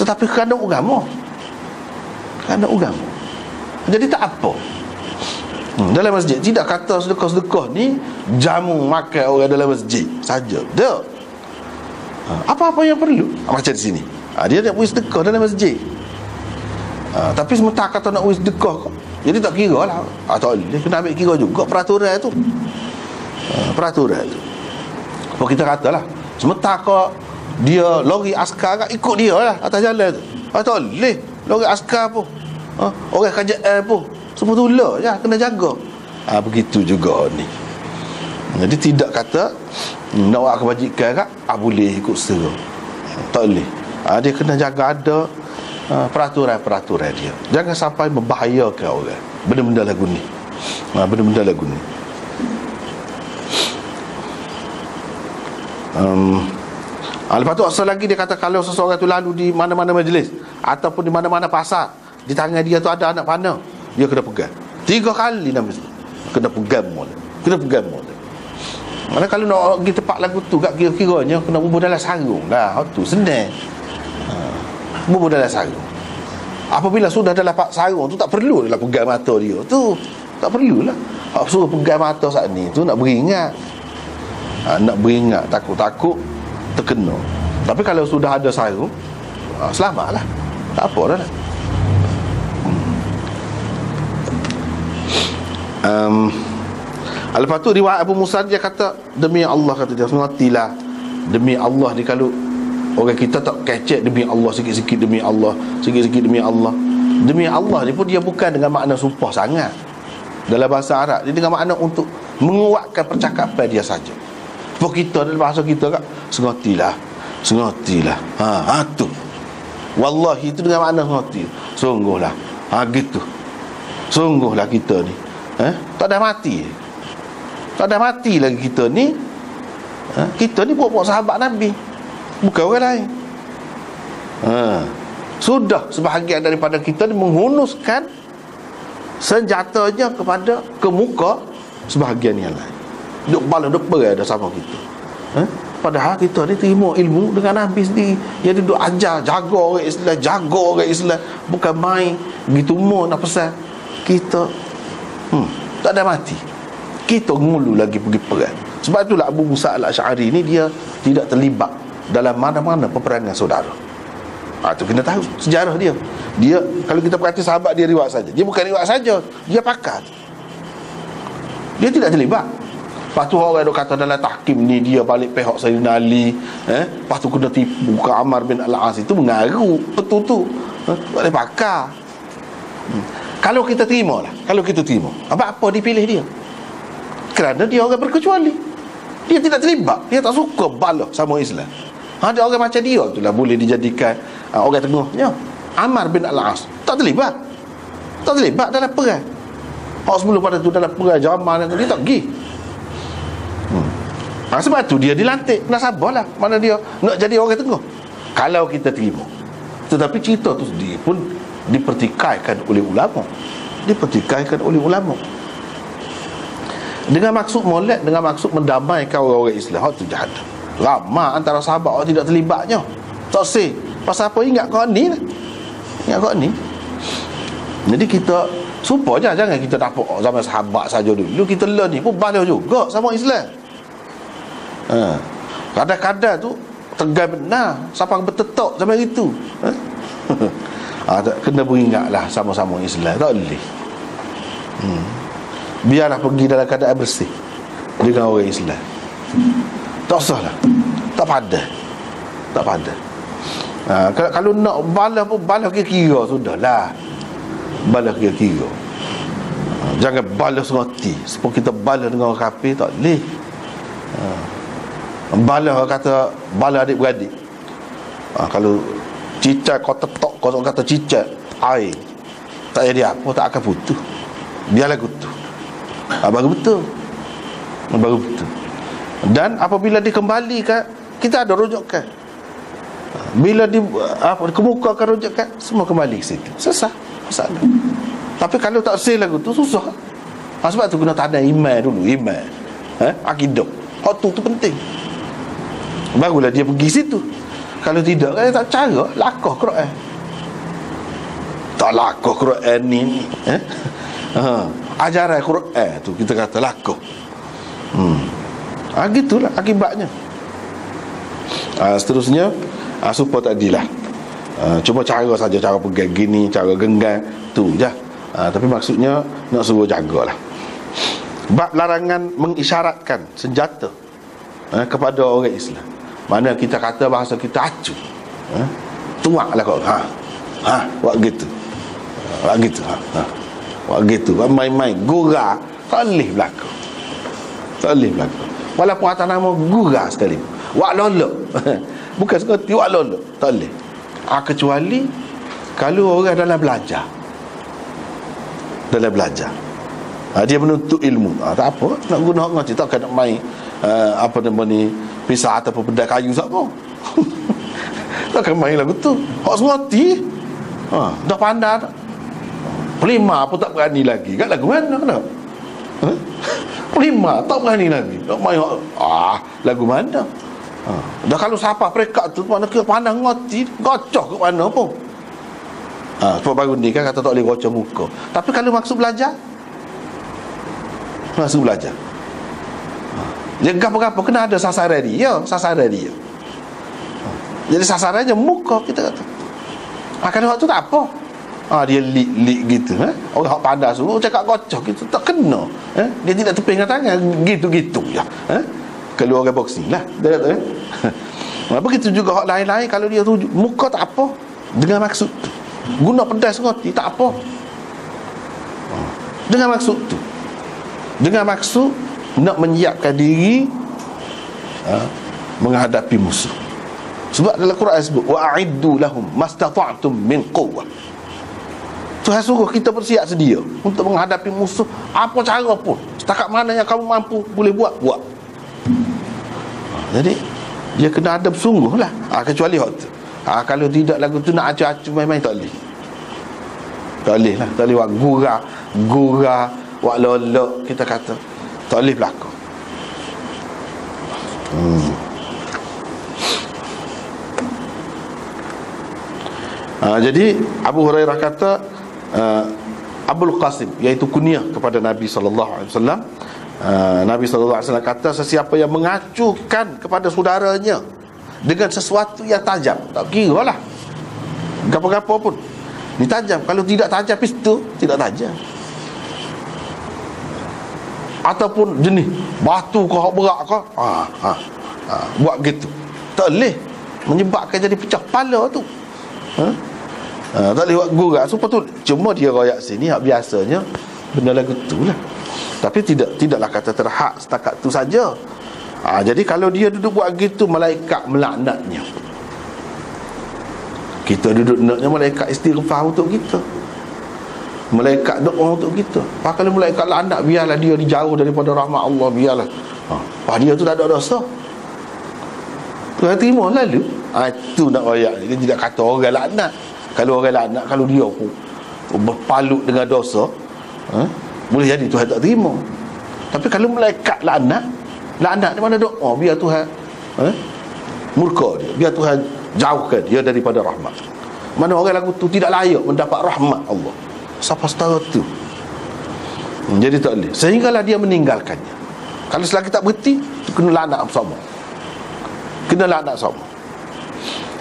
tetapi kerana agama. Jadi tak apa. Dalam masjid tidak kata sedekah-sedekah ni jamu makan orang dalam masjid saja. Tak. Apa-apa yang perlu macam di sini. Dia nak buat sedekah dalam masjid. Tapi sementara kata nak buat sedekah, jadi tak kira lah. Tak boleh, kena ambil kira juga peraturan tu. Peraturan tu. Apa kita katalah, sementara dia lori askar kan, ikut dia lah atas jalan tu. Tak boleh lori askar pun, orang kerajaan pun semua tula je, kena jaga. Begitu juga ni. Jadi tidak kata nak buat kebajikan kan, boleh ikut serta. Tak boleh. Dia kena jaga ada peraturan-peraturan dia. Jangan sampai membahayakan orang. Benda-benda lagu ni. Benda-benda lagu ni. Lepas tu asal lagi dia kata kalau seseorang tu lalu di mana-mana majlis ataupun di mana-mana pasar, di tangan dia tu ada anak panah, dia kena pegang 3 kali nama tu. Kena pegang mula. Mana kalau nak pergi tempat lagu tu kat kira-kiranya kena bubur dalam sarung dah. Tu senang. Bubur dalam sarung. Apabila sudah dalam sarung tu tak perlu lah pegang mata dia. Tu tak perlulah. Suruh pegang mata saat ni tu nak beringat. Nak beringat, takut-takut terkena. Tapi kalau sudah ada sarung, selamatlah. Tak apa dah. Lepas tu riwayat Abu Musa dia kata, demi Allah, kata dia, sematilah demi Allah. Ni kalau orang kita tak kecek demi Allah, sikit-sikit demi Allah, sikit-sikit demi Allah. Demi Allah ni pun dia bukan dengan makna sumpah sangat. Dalam bahasa Arab dia dengan makna untuk menguatkan percakapan dia saja. Sebab kita dalam bahasa kita kan, sengotilah. Tu wallahi itu dengan makna sengoti. Sungguhlah. Gitu. Sungguhlah kita ni tak ada mati. Tak ada mati lagi kita ni. Kita ni buat sahabat Nabi, bukan orang lain. Sudah sebahagian daripada kita ni menghunuskan senjatanya ke muka sebahagian yang lain. Duk bala duk berada sama kita. Padahal kita ni terima ilmu dengan Nabi sendiri. Dia duduk ajar, jaga orang Islam, bukan main gitu mau nak pesan. Kita tak ada mati. Kita ngulu lagi pergi perang. Sebab itulah Abu Musa al-Asy'ari ni dia tidak terlibat dalam mana-mana peperangan saudara. Tu kena tahu sejarah dia. Dia kalau kita perhati sahabat dia riwayat saja. Dia bukan riwayat saja, dia pakar. Dia tidak terlibat. Lepas tu orang duk kata dalam tahkim ni dia balik pihak Sayyidina Ali, lepas tu kena tipu ke Ammar bin Al-As, itu mengaruh betul tu. Boleh pakar. Kalau kita terima, apa dipilih dia? Kerana dia orang berkecuali. Dia tidak terlibat, dia tak suka bala sama Islam. Ada orang macam dia tu lah boleh dijadikan orang tengahnya. Ammar bin Al-As tak terlibat dalam perang. Sebelum pada tu dalam perang Jamal dia tak pergi. Sebab tu dia dilantik. Nak sabarlah, mana dia nak jadi orang tengah. Kalau kita terima. Tetapi cerita tu sendiri pun dipertikaikan oleh ulama. Dengan maksud molek, dengan maksud mendamaikan orang-orang Islam. Tu jahat. Ramai antara sahabat orang tidak terlibatnya. Tak say. Pasal apa? Ingat kau ni lah. Jadi kita supaya jangan kita dapat zaman sahabat saja dulu. Kita learn ni pun balik juga sama Islam. Kadang-kadang tu tegar benar siapa bertetok zaman itu. Kena beringatlah sama-sama Islam. Tak boleh. Biarlah pergi dalam keadaan bersih dengan orang Islam. Tak sah lah. Tak padan. Tak padan. Kalau nak balas pun balas kira-kira sudahlah. Balas kira-kira. Jangan balas roti. Sebab kita balas dengan orang kafir tak boleh. Balas kata balas adik-beradik. Kalau cicak kau tetok, kau kata cicak air, tak jadi apa, tak akan putus. Biarlah kutu. Baru betul. Baru betul. Dan apabila dikembalikan, kita ada rujukan. Bila kemukakan rujukan, semua kembali ke situ. Selesai masalah. Tapi kalau tak sel lagu tu susah. Sebab tu kena tanda iman dulu. Iman, akidah. Hak tu penting. Barulah dia pergi situ. Kalau tidak, tak cara lakoh Quran. Tak lakoh Quran ni. Ajaran Quran tu kita kata lakoh. Gitulah akibatnya. Seterusnya supaya tak adilah. Cuma cara saja, cara pegang gini, cara genggam tu je. Tapi maksudnya nak suruh jagalah. Bab larangan mengisyaratkan senjata kepada orang Islam. Mana kita kata bahasa kita acu. Tuaklah kau. Buat gitu. Buat gitu. Buat gitu. Main-main gurau tak boleh berlaku. Tak boleh berlaku. Walaupun atas nama gurau sekali. Wak lolok. Bukan sekali wak lolok. Tak boleh. Kecuali kalau orang dalam belajar. Dalam belajar. Dia menuntut ilmu. Tak apa. Nak guna hak ngaji. Takkan nak main apa nama ni, pisah ataupun pedang kayu siapa. Takkan main lagu tu. Hak sengerti. Dah pandai dah. Pelima pun tak berani lagi. Kat lagu mana kena? Pelima tak berani lagi. Tak main lagu mana? Dah kalau siapa perekat tu mana kira pandang ngerti, gocok ke mana pun. Sebab baru ni kan kata tak boleh gocok muka. Tapi kalau maksud belajar, maksud belajar, dia apa-apa kena ada sasaran dia. Sasaran dia. Jadi sasarannya muka kita kata. Kalau waktu tu tak apa. Dia lik gitu. Orang hak pandai suruh cakap gocok gitu, tak kena. Dia tidak tepih dengan tangan gitu-gitu je. Kalau orang boxing lah. Dia kata begitu juga hak lain-lain. Kalau dia rujuk muka tak apa, dengan maksud tu. Guna pedas roti tak apa, dengan maksud tu. Dengan maksud nak menyiapkan diri menghadapi musuh. Sebab dalam Quran sebut wa'iddu lahum mastata'tum min quwwah. Tuhan suruh kita bersiap sedia untuk menghadapi musuh apa cara pun. Setakat mana yang kamu mampu boleh buat. Jadi dia kena ada bersungguh lah. Kecuali hak tu. Kalau tidak lagu tu nak acu-acu main-main tak boleh. Tak boleh lah. Tak boleh buat gurau, buat lolok kita kata. Tak boleh berlaku. Jadi Abu Hurairah kata Abul Qasim, iaitu kunyah kepada Nabi SAW. Nabi SAW kata, sesiapa yang mengacukan kepada saudaranya dengan sesuatu yang tajam, tak kira lah apa-apa pun, ni tajam. Kalau tidak tajam pistol, tidak tajam. Ataupun jenis batu ke berat ke, buat gitu, tak boleh, menyebabkan jadi pecah kepala tu. Tak boleh buat gurau. So betul. Cuma dia royak sini hak biasanya benda lagu tu lah. Tapi tidaklah kata terhak setakat tu saja. Jadi kalau dia duduk buat gitu, malaikat melaknatnya. Kita duduk naknya, malaikat istighfar untuk kita, malaikat doa untuk kita. Kalau malaikat laknat, biarlah dia dijauh daripada rahmat Allah. Biarlah dia tu tak ada dosa, Tuhan terima lalu. Itu nak royak. Dia tidak kata orang laknat. Kalau orang laknat, kalau dia pun berpalut dengan dosa, boleh jadi Tuhan tak terima. Tapi kalau malaikat laknat di mana doa, biar Tuhan murka dia, biar Tuhan jauhkan dia daripada rahmat. Mana orang lagu tu tidak layak mendapat rahmat Allah. Siapa setara tu? Jadi tak boleh. Sehinggalah dia meninggalkannya. Kalau selagi tak berhenti, kena laknat sama. Kena laknat sama.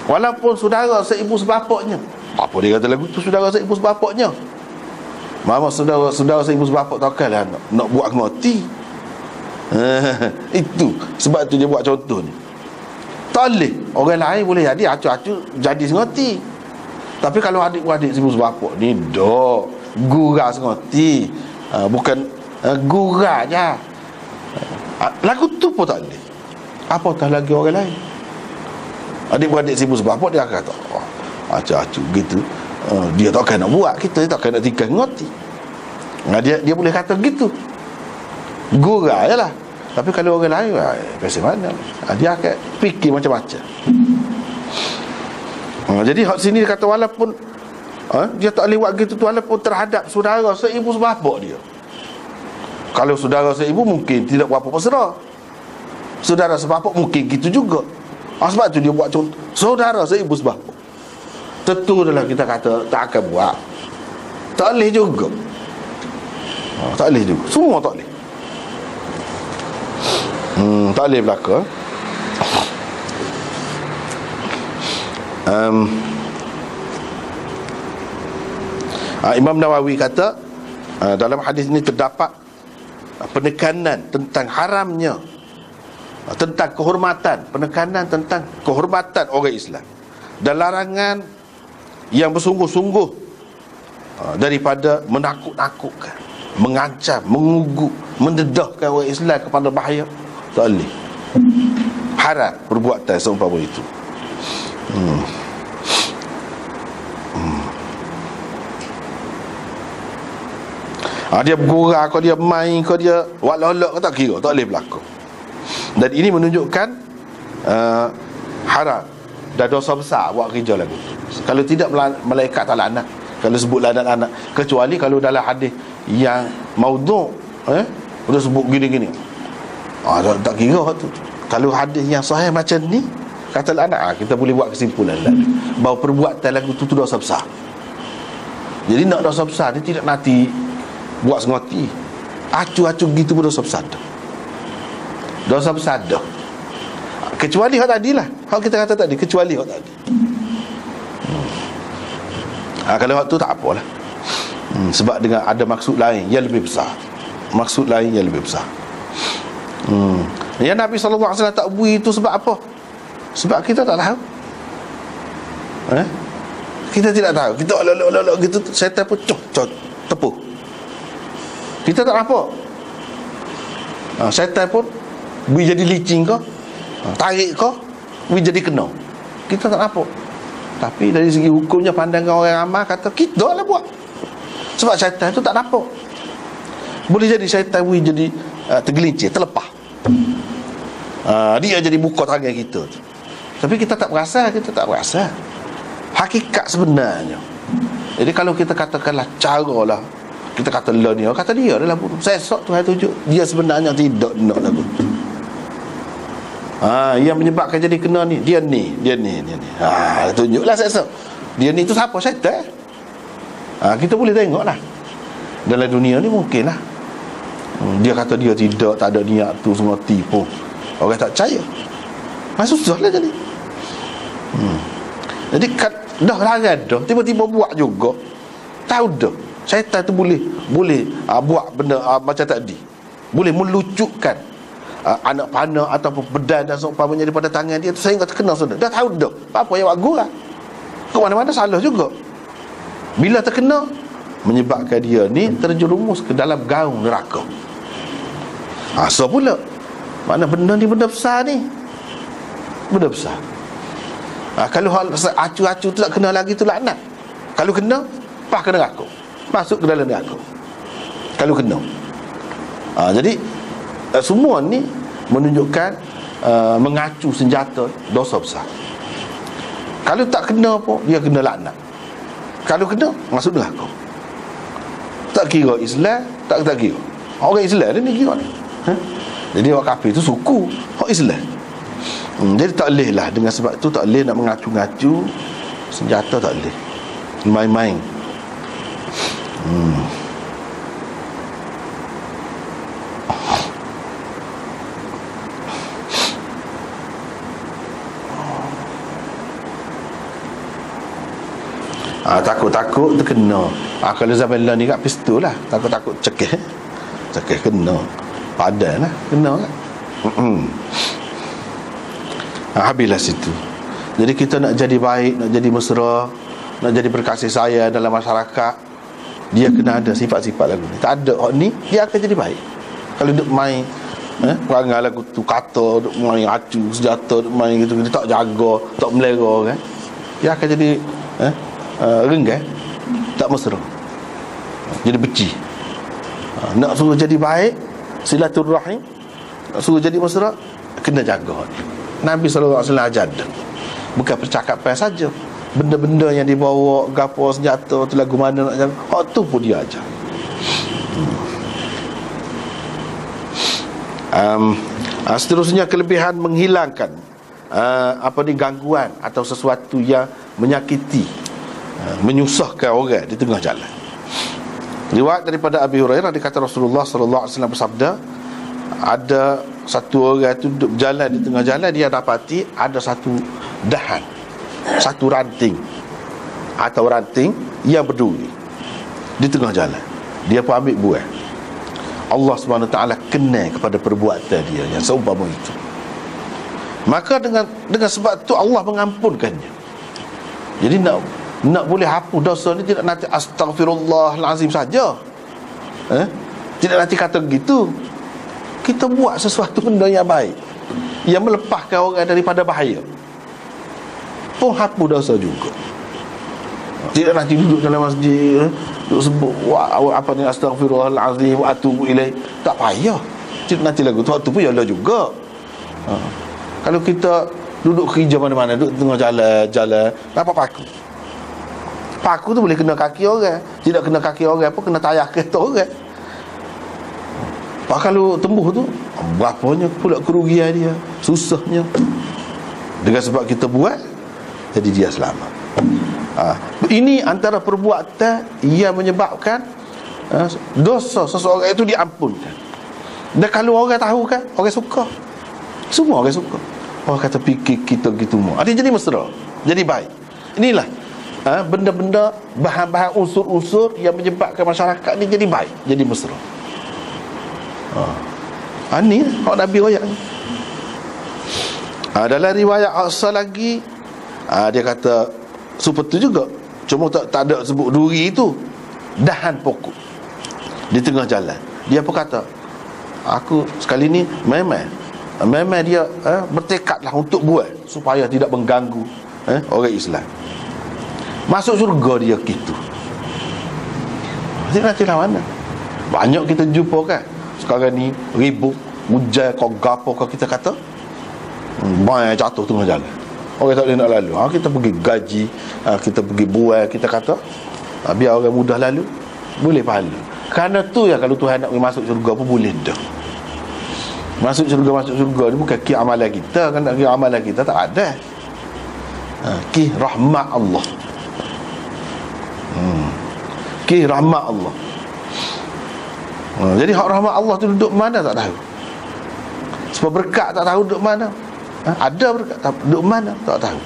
Walaupun saudara seibu sebapaknya. Apa dia kata lagu tu, saudara seibu sebapaknya? Mama saudara seibu sebapak takkanlah nak buat ngerti. Itu sebab tu dia buat contoh ni. Tak boleh. Orang lain boleh jadi acu-acu jadi sengoti. Tapi kalau adik-adik ibu sebapa ni dok gurau sengoti. Bukan gurau je. Lagu tu pun tak boleh. Apatah lagi orang lain. Adik-adik ibu sebapa dia akan kata, acu-acu gitu. Dia takkan nak buat, kita takkan nak tinggal ngoti. Dia boleh kata gitu. Gurau je lah. Tapi kalau orang lain, biasa mana? Dia akan fikir macam-macam. Jadi hak sini dia kata walaupun dia tak boleh buat gitu tu, walaupun terhadap saudara seibu sebapa dia. Kalau saudara seibu mungkin tidak berapa mesra. Saudara sebapa mungkin gitu juga. Sebab tu dia buat contoh saudara seibu sebapa. Tentu adalah kita kata tak akan buat. Tak boleh juga. Tak boleh juga. Semua tak boleh. Tak boleh berlaku. Imam Nawawi kata dalam hadis ini terdapat penekanan tentang haramnya, tentang kehormatan, penekanan tentang kehormatan orang Islam, dan larangan yang bersungguh-sungguh daripada menakut-nakutkan, mengancam, mengugu, mendedahkan orang Islam kepada bahaya. Tak boleh. Haram perbuatan seumpama itu. Dia bergurau, kau dia main, kau dia walak-walak, kau tak kira, tak boleh berlaku. Dan ini menunjukkan haram dan dosa besar buat kerja lagu tu. Kalau tidak, malaikat tak laknat. Kalau sebut laknat anak, kecuali kalau dalam hadis yang maudhu', dia sebut gini-gini, tak kira tu. Kalau hadis yang sahih macam ni, kata laknat, kita boleh buat kesimpulan lalu bahawa perbuatan lagu tu dosa besar. Jadi nak dosa besar, dia tidak nanti buat sengoti. Acu-acu gitu pun dosa besar dah. Dosa besar dah. Kecuali hak tadi lah, hak kita kata tadi, kecuali hak tadi. Kalau hak tu tak apalah. Sebab dengan ada maksud lain yang lebih besar. Maksud lain yang lebih besar. Yang Nabi SAW tak bui itu sebab apa? Sebab kita tak tahu. Kita tidak tahu. Kita olok-olok gitu, syaitan pun tepuh. Kita tak nampak. Syaitan pun bui jadi licin kau, tarik kau, bui jadi kena. Kita tak nampak. Tapi dari segi hukumnya, pandangan orang ramai kata kita lah buat. Sebab syaitan tu tak nampak. Boleh jadi syaitan bui jadi tergelincir, terlepas. Dia jadi buka tangan kita. Tapi kita tak berasa, hakikat sebenarnya. Jadi kalau kita katakanlah caralah, kita kata lah ni, kata dia adalah bunuh. Saya sok Tuhan tunjuk, dia sebenarnya tidak nak lagu. Yang menyebabkan jadi kena ni, dia ni. Tunjuklah saya sok. Dia ni tu siapa? Syaitan. Kita boleh tengoklah. Dalam dunia ni mungkin lah. Dia kata dia tidak, tak ada niat tu, semua tipu. Orang tak percaya. Susah lah jadi. Jadi dah larang dah, tiba-tiba buat juga. Tahu dah syaitan tu boleh buat benda macam tadi. Boleh melucutkan anak panah ataupun bedan dan seumpamanya daripada tangan dia tu, sehingga terkena sudah. Dah tahu dah. Apa yang buat gurau? Ke mana-mana salah juga. Bila terkena, menyebabkan dia ni terjerumus ke dalam gaung neraka. So pula, mana benda ni benda besar ni. Benda besar. Kalau acu-acu tu tak kena lagi tu laknat. Kalau kena, kena neraka. Masuk ke dalam neraka. Kalau kena. Jadi semua ni menunjukkan mengacu senjata dosa besar. Kalau tak kena pun, dia kena laknat. Kalau kena, masuk neraka. Tak kira Islam, tak kira. Orang Islam ni kira ni. Jadi orang kafir tu suku, orang Islam. Jadi tak boleh lah. Dengan sebab tu tak boleh nak mengacu-ngacu senjata, tak boleh main-main. Takut-takut terkena. Kalau zaman lah ni kat pistol lah, takut-takut cekeh kena. Padan lah, kena kan. Habislah situ. Jadi kita nak jadi baik, nak jadi mesra, nak jadi berkasih sayang dalam masyarakat, dia kena ada sifat-sifat lagu ni. Tak ada hak ni, dia akan jadi baik. Kalau duk main perangai lagu tu, kata duk main acu senjata, duk main gitu, dia tak jaga, tak melera kan, dia akan jadi renggang, tak mesra, jadi benci. Nak suruh jadi baik, silaturrahim, nak suruh jadi mesra, kena jaga. Nabi SAW ajar, bukan percakapan saja, benda-benda yang dibawa, gapo senjata tu, lagu mana nak jaga, hak tu pun dia ajar. Seterusnya, kelebihan menghilangkan gangguan atau sesuatu yang menyakiti, menyusahkan orang di tengah jalan. Riwayat daripada Abi Hurairah, dikata Rasulullah sallallahu alaihi wasallam bersabda, ada satu orang tu duduk berjalan di tengah jalan, dia dapati ada satu dahan, satu ranting atau ranting yang berduri di tengah jalan. Dia pun ambil buah. Allah Subhanahu Wa Taala kena kepada perbuatan dia yang seumpama itu. Maka dengan sebab tu Allah mengampunkannya. Jadi nak boleh hapus dosa ni, tidak nanti astaghfirullahalazim saja. Tidak nanti kata begitu. Kita buat sesuatu benda yang baik, yang melepaskan orang daripada bahaya, pun hapus dosa juga. Tidak nanti duduk dalam masjid, duduk sebut apa ni, astaghfirullahalazim wa atubu ilaih, tak payah. Tidak nanti lagu tu, waktu pun ya Allah juga. Kalau kita duduk kerja mana-mana, duduk tengah jalan, apa paku? Paku tu boleh kena kaki orang, tidak kena kaki orang pun kena tayar kereta orang. Kalau tembuh tu, berapanya pula kerugian dia, susahnya. Dengan sebab kita buat, jadi dia selamat. Ini antara perbuatan yang menyebabkan dosa seseorang itu diampunkan. Dan kalau orang tahu kan, orang suka. Semua orang suka. Orang kata fikir kita gitu mau. Dia jadi mesra, jadi baik. Inilah benda-benda, bahan-bahan, unsur-unsur yang menyebabkan masyarakat ni jadi baik, jadi mesra. Ini hak Nabi royak ni. Dalam riwayat Hafsah lagi, dia kata seperti tu juga, cuma tak ada sebut duri itu, dahan pokok di tengah jalan. Dia pun kata, aku sekali ni memang dia bertekadlah untuk buat supaya tidak mengganggu orang Islam. Masuk syurga dia gitu. Jadi nanti lah mana banyak kita jumpa kan sekarang ni, ribut, hujan, kau gapo kau, kita kata banyak jatuh tengah jalan, orang tak boleh nak lalu. Kita pergi gaji, kita pergi buat, kita kata biar orang mudah lalu, boleh pahala. Kerana tu ya, kalau Tuhan nak masuk syurga pun boleh dah. Masuk syurga ni bukan ki amalan kita. Kan nak ki amalan kita tak ada. Ki rahmat Allah. Ki rahmat Allah. Jadi hak rahmat Allah tu duduk mana tak tahu. Sebab berkat tak tahu duduk mana. Ada berkat tak duduk mana tak tahu.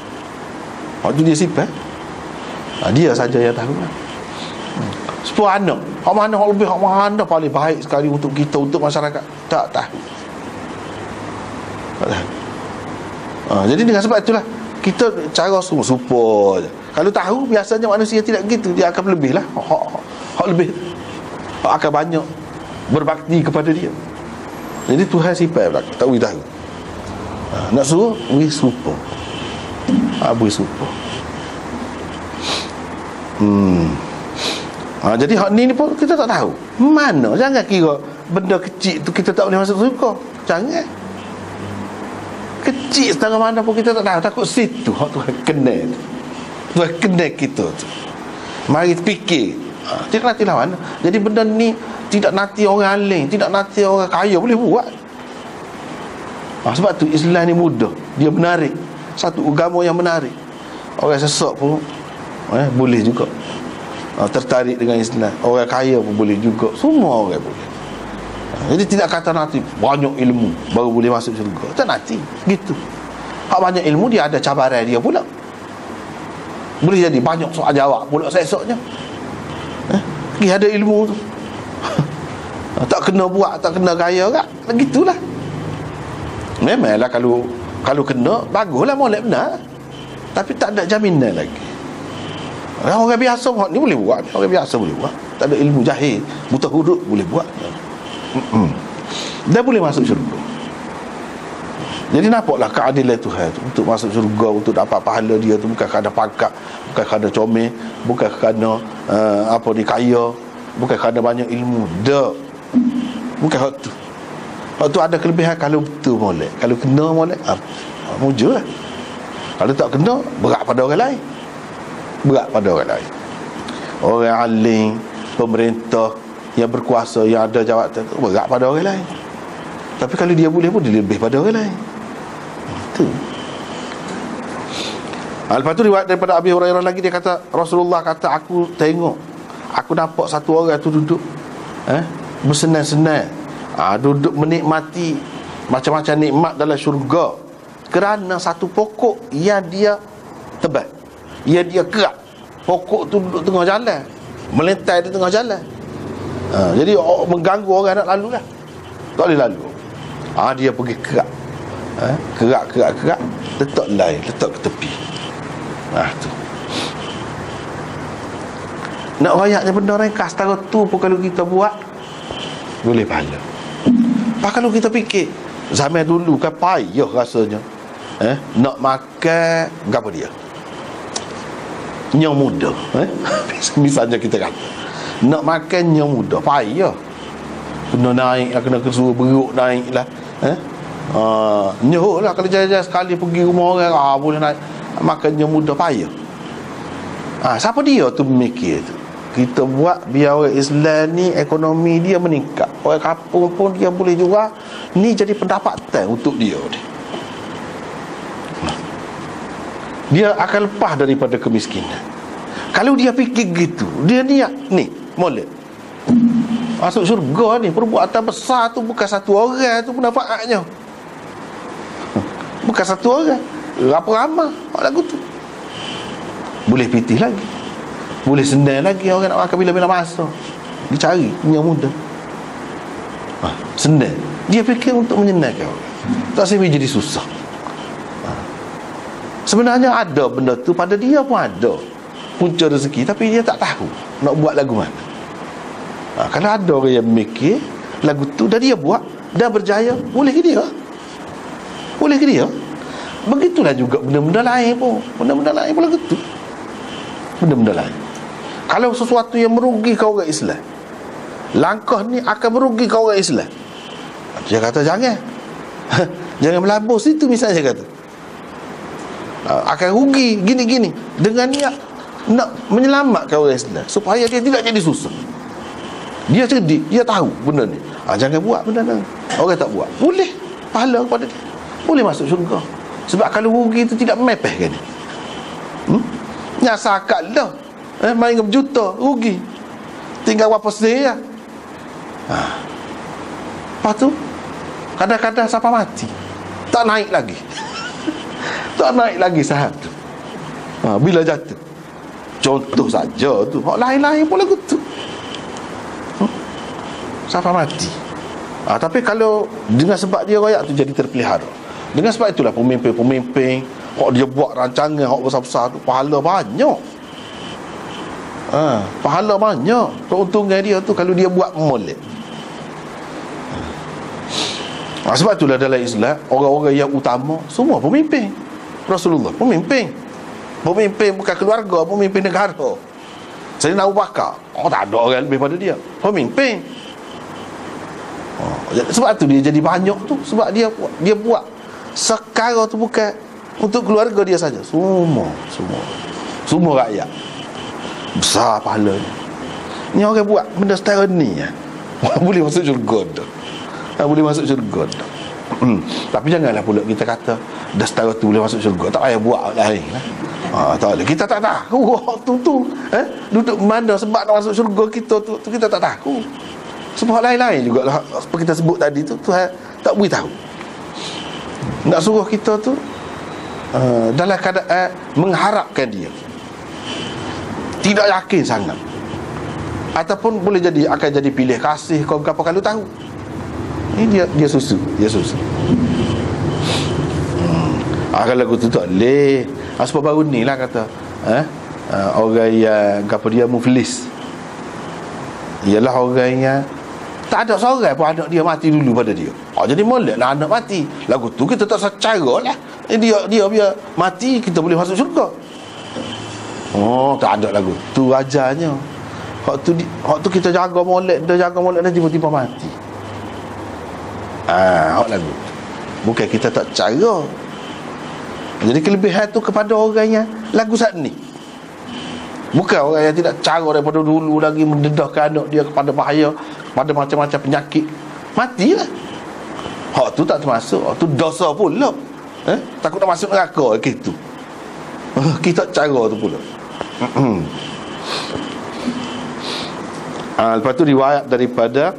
Hak tu dia sifat. Dia saja yang tahu. Sepuluh anak, hak mana hak lebih, hak mana paling baik sekali untuk kita, untuk masyarakat, tak tahu. Tak tahu. Jadi dengan sebab itulah kita cara support je. Kalau tahu, biasanya manusia tidak begitu, dia akan lebih lah. Hak lebih, hak akan banyak berbakti kepada dia. Jadi Tuhan sifat belakang, tak boleh tahu. Nak suruh, beri support. Beri support. Jadi hak ni pun kita tak tahu. Mana? Jangan kira benda kecil tu kita tak boleh masuk syurga. Jangan. Kecil setengah mana pun kita tak tahu. Takut situ hak Tuhan kena. Tuhan kena kita tu. Mari fikir. Tidak nanti lah mana. Jadi benda ni tidak nanti orang alim, tidak nanti orang kaya boleh buat. Sebab tu Islam ni mudah. Dia menarik. Satu agama yang menarik. Orang sesak pun boleh juga tertarik dengan Islam. Orang kaya pun boleh juga. Semua orang boleh. Jadi tidak kata nanti banyak ilmu baru boleh masuk syurga. Tak nanti gitu. Hak banyak ilmu dia ada cabaran dia pula. Boleh jadi banyak soal jawab pula esoknya. Dia ada ilmu tu. Tak kena buat, tak kena gaya kan, begitulah. Memanglah kalau kena, baguslah, molek benar. Tapi tak ada jaminan lagi. Orang biasa ni boleh buat, orang biasa boleh buat, tak ada ilmu, jahil, buta huruf boleh buat. Dia boleh masuk syurga. Jadi nampaklah keadilan Tuhan tu. Untuk masuk syurga, untuk dapat pahala dia tu, bukan kerana pangkat, bukan kerana comel, bukan kerana kaya, bukan kerana banyak ilmu. Bukan hak tu. Hak tu ada kelebihan kalau betul molek. Kalau kena molek, mujur lah. Kalau tak kena, berat pada orang lain. Berat pada orang lain. Orang alim, pemerintah yang berkuasa, yang ada jawatan tu, berat pada orang lain. Tapi kalau dia boleh pun, dia lebih pada orang lain. Itu. Lepas tu riwayat daripada Abi Hurairah lagi, dia kata, Rasulullah kata, aku nampak satu orang tu duduk bersenang-senang, duduk menikmati macam-macam nikmat dalam syurga, kerana satu pokok yang dia tebal, yang dia kerak. Pokok tu duduk tengah jalan, melentai di tengah jalan. Jadi mengganggu orang nak lalu lah, tak boleh lalu. Dia pergi kerak, kerak, letak lain, letak ke tepi. Tu nak rayaknya benda ringkas. Setara tu pun kalau kita buat, boleh pahala. Pak kalau kita fikir zaman dulu kan payah rasanya, nak makan gapo dia, nyong muda, misalnya kita kata nak makan nyong muda, payah, kena naik lah, kena kesuruh beruk naik lah, nyoh lah. Kalau jalan-jalan sekali pergi rumah orang, boleh naik makan nyong muda, payah. Siapa dia tu memikir tu? Kita buat biar orang Islam ni ekonomi dia meningkat, orang kampung pun dia boleh jual, ni jadi pendapatan untuk dia. Dia akan lepas daripada kemiskinan. Kalau dia fikir gitu, dia niat ni molek masuk syurga ni, perbuatan besar tu bukan satu orang tu manfaatnya, bukan satu orang, berapa ramai lagu tu. Boleh pitih lagi, boleh senang lagi orang nak makan bila-bila masa. Dia cari yang muda, senang. Dia fikir untuk menyenangkan orang, tak sampai jadi susah. Sebenarnya ada benda tu pada dia pun ada punca rezeki, tapi dia tak tahu nak buat lagu mana. Kalau ada orang yang mikir lagu tu dan dia buat, dah berjaya, boleh ke dia? Boleh ke dia? Begitulah juga benda-benda lain pun. Benda-benda lain pun lagu tu. Benda-benda lain, kalau sesuatu yang merugikan orang Islam, langkah ni akan merugikan orang Islam, dia kata jangan jangan melabur situ misalnya, kata akan rugi gini-gini, dengan niat nak menyelamatkan orang Islam supaya dia tidak jadi susah. Dia cerdik, dia tahu benda ni, jangan buat benda ni. Orang tak buat, boleh pahala kepada dia, boleh masuk syurga. Sebab kalau rugi itu tidak mepehkan dia. Nyasakat dah, main berjuta rugi, tinggal berapa sen lah. Lepas tu kadang-kadang sampai mati tak naik lagi tak naik lagi saham tu. Bila jatuh, contoh saja tu, lain-lain pun lagu tu, sampai mati. Tapi kalau dengan sebab dia royak tu jadi terpelihara. Dengan sebab itulah pemimpin-pemimpin, dia buat rancangan hak besar-besar tu, pahala banyak. Pahala banyak. Keuntungan dia tu kalau dia buat molek. Sebab itulah dalam Islam, orang-orang yang utama semua pemimpin. Rasulullah pemimpin. Pemimpin bukan keluarga, pemimpin negara. Sayyidina Abu Bakar, tak ada orang lebih pada dia, pemimpin. Sebab tu dia jadi banyak tu, sebab dia buat sekarang tu bukan untuk keluarga dia saja, semua rakyat. Besar pahalanya. Ni orang buat benda setara ni boleh masuk syurga dah. Boleh masuk syurga dah. Tapi janganlah pula kita kata dah setara tu boleh masuk syurga, tak payah buat lain. Tak boleh. Kita tak tahu tu duduk mana sebab nak masuk syurga kita tu kita tak tahu. Sebab lain-lain juga lah, seperti kita sebut tadi tu, Tuhan tak beritahu. Nak suruh kita tu dalam keadaan mengharapkan dia, tidak yakin sangat. Ataupun boleh jadi akan jadi pilih kasih kau berapa kalau tahu. Ini dia susu. Kalau lagu tu tak leh. Sebab baru ni lah kata orang yang apa dia muflis, ialah orang yang tak ada seorang pun anak dia mati dulu pada dia. Jadi molek lah anak mati. Lagu tu kita tak secara lah. Dia biar mati kita boleh masuk syurga. Tak ada lagu tu ajarnya. Hak tu kita jaga molek, dia tiba-tiba mati. Hak lagu. Bukan kita tak cara. Jadi kelebihan tu kepada orang yang lagu saat ni. Bukan orang yang tidak cara daripada dulu lagi mendedahkan anak dia kepada bahaya, kepada macam-macam penyakit. Matilah. Hak tu tak termasuk. Hak tu dosa pula. Takut nak masuk neraka gitu. Kita cara tu pula. Lepas tu riwayat daripada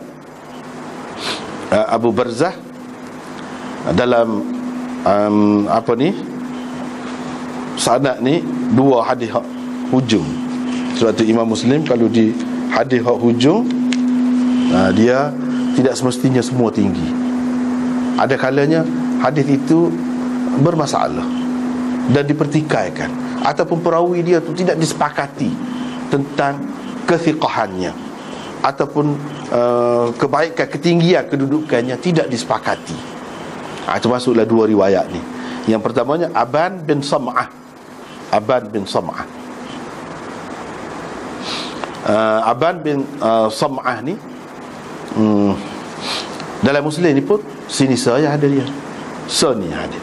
Abu Barzah dalam sanad ni dua hadis hujung. Sebab tu Imam Muslim kalau di hadis hujung dia tidak semestinya semua tinggi. Ada kalanya hadis itu bermasalah dan dipertikaikan, ataupun perawi dia tu tidak disepakati tentang kethiqahannya, ataupun kebaikan, ketinggian kedudukannya tidak disepakati. Itu masuklah dua riwayat ni. Yang pertamanya Aban bin Sam'ah. Aban bin Sam'ah ni dalam Muslim ni pun sini saya ada dia. Sini ada.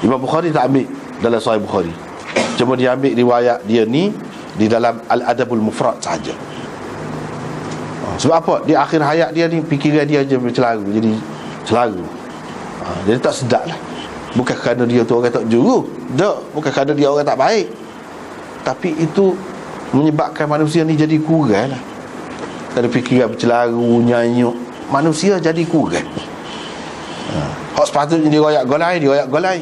Imam Bukhari tak ambil dalam Sahih Bukhari. Cuma dia ambil riwayat dia ni di dalam Al-Adabul Mufrad saja. Sebab apa? Di akhir hayat dia ni fikiran dia je bercelaru, jadi celaru. Jadi tak sedap lah. Bukan kerana dia tu orang tak juru, tak. Bukan kerana dia orang tak baik, tapi itu menyebabkan manusia ni jadi kurang lah. Ada fikiran bercelaru, nyanyuk, manusia jadi kurang. Hak sepatutnya dia royak golai.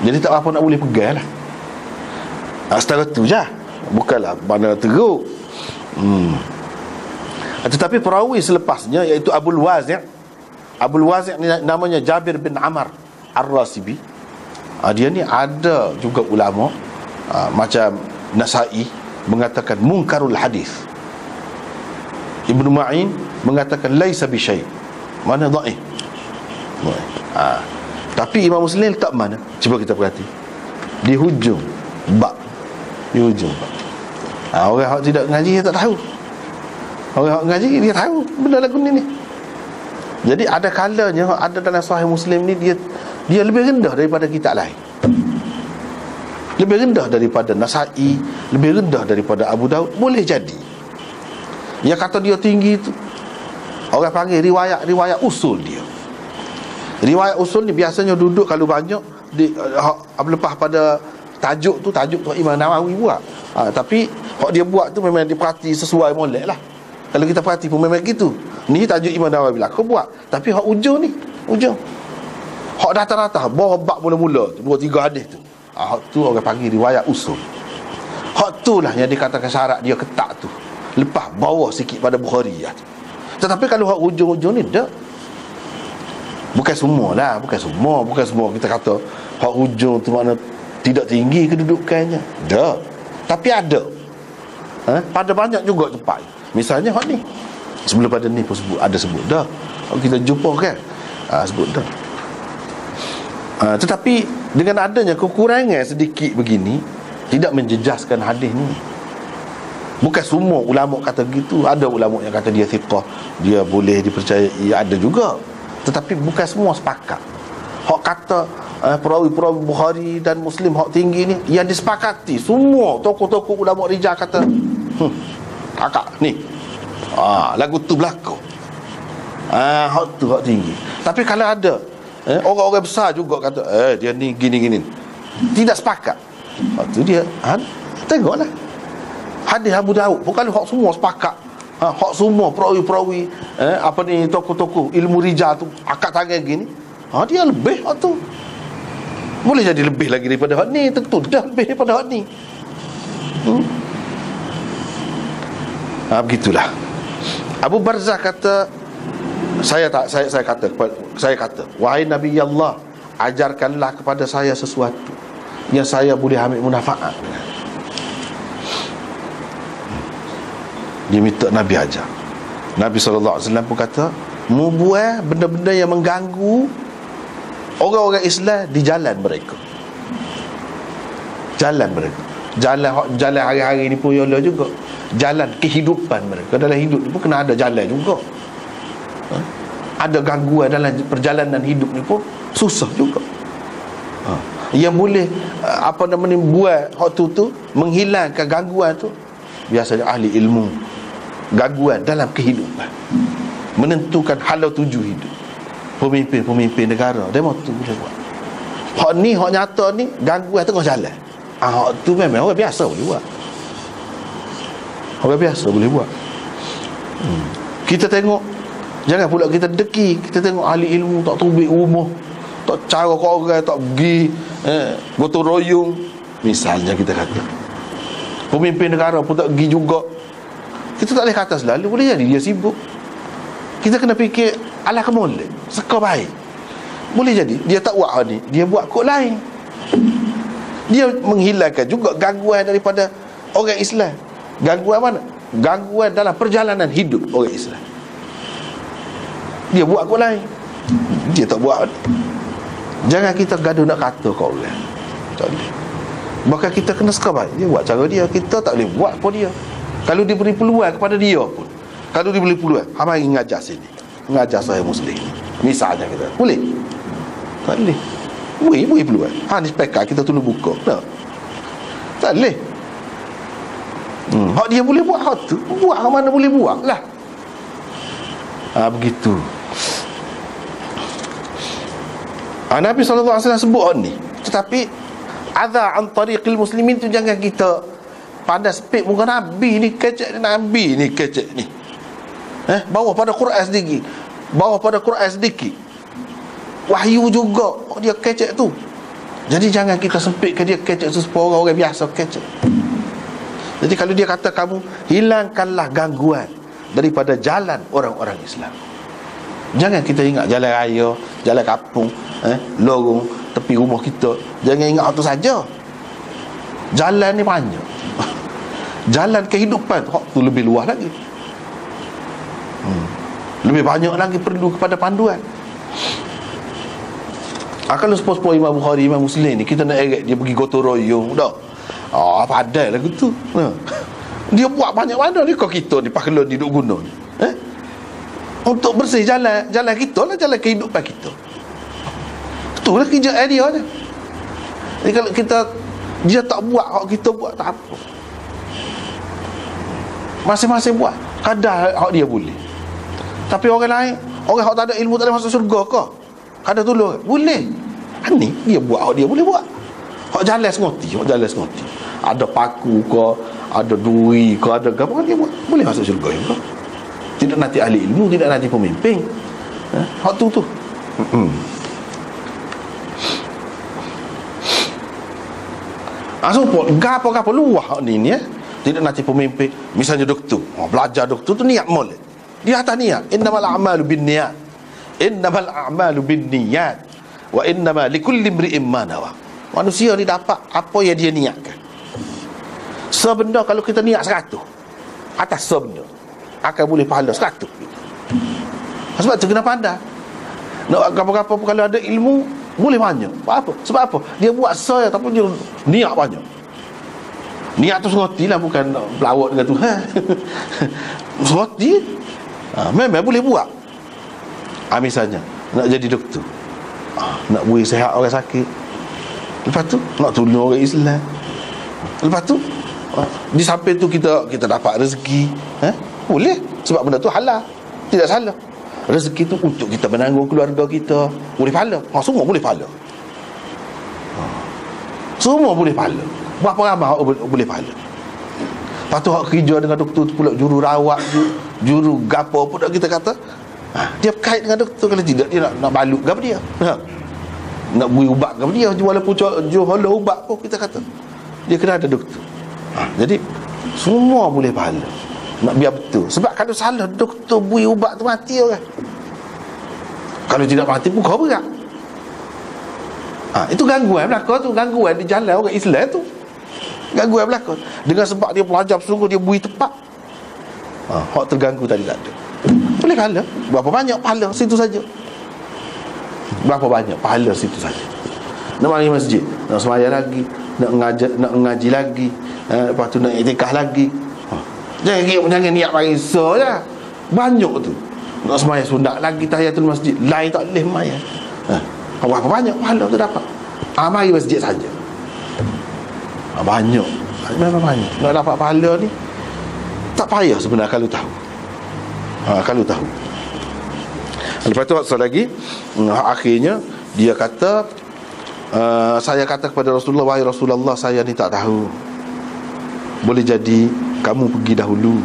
Jadi tak apa nak boleh pegang lah. Setara tu je. Bukanlah mana teruk. Tetapi perawi selepasnya, iaitu Abul Wazi' ni namanya Jabir bin Amr Ar-Rasibi. Dia ni ada juga ulama macam Nasa'i mengatakan munkarul hadis. Ibnu Ma'in mengatakan laisa bi syai'. Mana dhaif. Tapi Imam Muslim letak mana? Cuba kita perhati. Di hujung bab. Orang yang tidak ngaji dia tak tahu. Orang yang ngaji dia tahu benda lagu ni. Jadi ada kalanya ada dalam Sahih Muslim ni dia lebih rendah daripada kitab lain. Lebih rendah daripada Nasa'i, lebih rendah daripada Abu Daud. Boleh jadi yang kata dia tinggi tu orang panggil riwayat usul dia. Riwayat usul ni biasanya duduk kalau banyak lepas pada tajuk tu Imam Nawawi buat. Tapi hak dia buat tu memang diperhati sesuai molek lah. Kalau kita perhati pun memang gitu. Ni tajuk Imam Nawawi lah kau buat. Tapi hak ujung hak rata-rata bawah bab mula-mula 2-3 hadis tu, hak tu orang panggil riwayat usul. Hak tu lah yang dikatakan syarat dia ketat tu, lepas bawah sikit pada Bukhari ya. Tetapi kalau hak ujung-ujung ni dah, bukan semua kita kata hak ujung tu makna tidak tinggi kedudukannya. Dah. Tapi ada. Pada banyak juga tempat. Misalnya hak ni. Sebelum pada ni pun sebut dah. Kita jumpa kan. Sebut dah. Tetapi dengan adanya kekurangan sedikit begini, tidak menjejaskan hadis ni. Bukan semua ulama kata gitu. Ada ulama yang kata dia thiqah, dia boleh dipercayai, ada juga. Tetapi bukan semua sepakat. Hak kata perawi-perawi Bukhari dan Muslim hak tinggi ni yang disepakati semua tokoh-tokoh ulama rijal kata kakak ni lagu tu berlaku, hak tu hak tinggi. Tapi kalau ada orang-orang besar juga kata dia ni gini-gini, tidak sepakat, hak tu dia tengoklah hadis Abu Daud. Bukan hak semua sepakat, hak semua perawi-perawi tokoh-tokoh ilmu rijal tu akad tangan gini, dia lebih hak tu. Boleh jadi lebih lagi daripada hak ni, tentu dah lebih daripada hak ni. Begitulah. Abu Barzah kata, saya kata, wahai Nabi Allah, ajarkanlah kepada saya sesuatu yang saya boleh ambil manfaat. Dia minta Nabi ajar. Nabi SAW pun kata, mu buat benda-benda yang mengganggu orang-orang Islam di jalan mereka. Jalan mereka, jalan hari-hari ni pun ialah juga jalan kehidupan mereka. Dalam hidup ni pun kena ada jalan juga. Ada gangguan dalam perjalanan hidup ni pun susah juga. Yang boleh buat hak tu menghilangkan gangguan tu, biasanya ahli ilmu. Gangguan dalam kehidupan, menentukan halau tuju hidup. Pemimpin negara, demo tu boleh buat. Hak ni, hak nyata ni, gangguan tengah jalan. Hak tu memang orang biasa boleh buat. Orang biasa boleh buat. Kita tengok, jangan pula kita deki. Kita tengok ahli ilmu tak tubik rumah, tak cara ke orang, tak pergi gotong royong. Misalnya kita kata pemimpin negara pun tak pergi juga. Kita tak boleh kata selalu, boleh jadi dia sibuk. Kita kena fikir, alah kemoleh, seka baik. Boleh jadi dia tak buat ni, dia buat kod lain. Dia menghilangkan juga gangguan daripada orang Islam. Gangguan mana? Gangguan dalam perjalanan hidup orang Islam. Dia buat kod lain, dia tak buat. Jangan kita gaduh nak kata kau orang. Tak boleh. Bahkan kita kena seka baik. Dia buat cara dia, kita tak boleh buat apa dia. Kalau dia beri peluang kepada dia pun, kalau dia beri peluang, mari ngajar sini, ngajar saya Muslim, misalnya kita boleh? Tak boleh. Boleh peluang. Ni spekar kita tolong buka. Tak boleh. Hak dia boleh buat hak tu, buat hak mana boleh buat lah. Begitu. Nabi SAW sebut hak ni. Tetapi adha an tariqil muslimin tu jangan kita pada spek muka Nabi ni kecek ni, Nabi ni kecek ni. Bawa pada Quran sedikit, bawa pada Quran sedikit, wahyu juga dia kecek tu. Jadi jangan kita sempitkan dia kecek tu supaya orang biasa kecek. Jadi kalau dia kata kamu hilangkanlah gangguan daripada jalan orang-orang Islam, jangan kita ingat jalan raya, jalan kampung, lorong tepi rumah kita. Jangan ingat itu saja. Jalan ni banyak. Jalan kehidupan tu lebih luas lagi. Lebih banyak lagi perlu kepada panduan. Kalau sepuluh Imam Bukhari, Imam Muslim ni kita nak eret dia pergi gotong royong dah. Padai lagu tu. Dia buat banyak mana ni kau kita ni pakelon ni duk guna ni. Untuk bersih jalan kita lah, jalan kehidupan kita. Itulah kerja dia ni. Jadi kalau dia tak buat, hak kita buat tak apa. Masing-masing buat kadar hak dia boleh. Tapi orang lain, orang hak tak ada ilmu tak boleh masuk syurga ke? Kadar tolong boleh. Ni dia buat hak dia boleh buat. Hak jalan sengoti, ada paku ke, ada duri ke, ada apa kan dia buat, boleh masuk syurga ke? Tidak nanti ahli ilmu, tidak nanti pemimpin. Hak tu. Support gapo-gapo luah hak ni ya. Tidak nanti pemimpin, misalnya doktor, belajar doktor tu niat molek. Dia atas niat, innamal a'malu binniyat. Innamal a'malu binniyat wa innama likulli imri'in ma nawa. Manusia ni dapat apa yang dia niatkan. Sebenarnya kalau kita niat 100 atas sebenarnya akan boleh pahala 100. Sebab tu kena pandai. Nak apa-apa kalau ada ilmu boleh banyak. Apa? Sebab apa? Dia buat saya tapi dia niat banyak. Niat tu sengoti lah, bukan pelawat dengan Tuhan. Sengoti. Memang boleh buat. Misalnya nak jadi doktor, nak beri sihat orang sakit. Lepas tu nak tolong orang Islam. Lepas tu di samping tu kita dapat rezeki. Boleh. Sebab benda tu halal, tidak salah. Rezeki tu untuk kita menanggung keluarga kita, boleh pahala. Semua boleh pahala. Semua boleh pahala. Berapa ramai boleh pahala. Lepas tu hak kerja dengan doktor tu pula juru rawat, juru gapo pun kita kata, dia kait dengan doktor. Kalau tidak dia nak balut gapo dia, nak beri ubat gapo dia. Walaupun jual ubat pun kita kata dia kena ada doktor. Jadi semua boleh pahala. Nak biar betul. Sebab kalau salah, doktor bui ubat tu mati orang. Kalau tidak mati pun kau berat. Itu gangguan belakang tu. Gangguan di jalan orang Islam tu. Gangguan belakang. Dengan sebab dia pelajar sungguh, dia bui tepat. Hak terganggu tadi tak ada. Boleh kalah. Berapa banyak pahala situ saja. Berapa banyak pahala situ saja. Nak mari masjid, nak sembahyang lagi, nak ngaji lagi, lepas tu nak iktikaf lagi. Jangan niat mari so je. Banyak tu. Nak sembahyang sunat lagi, tahiyatul masjid, lain tak boleh sembahyang. Berapa banyak pahala tu dapat. Mari masjid saja. Banyak. Memang banyak. Nak dapat pahala ni tak payah sebenarnya kalau tahu. Kalau tahu. Lepas tu satu lagi, akhirnya dia kata, saya kata kepada Rasulullah, wahai Rasulullah, saya ni tak tahu. Boleh jadi kamu pergi dahulu.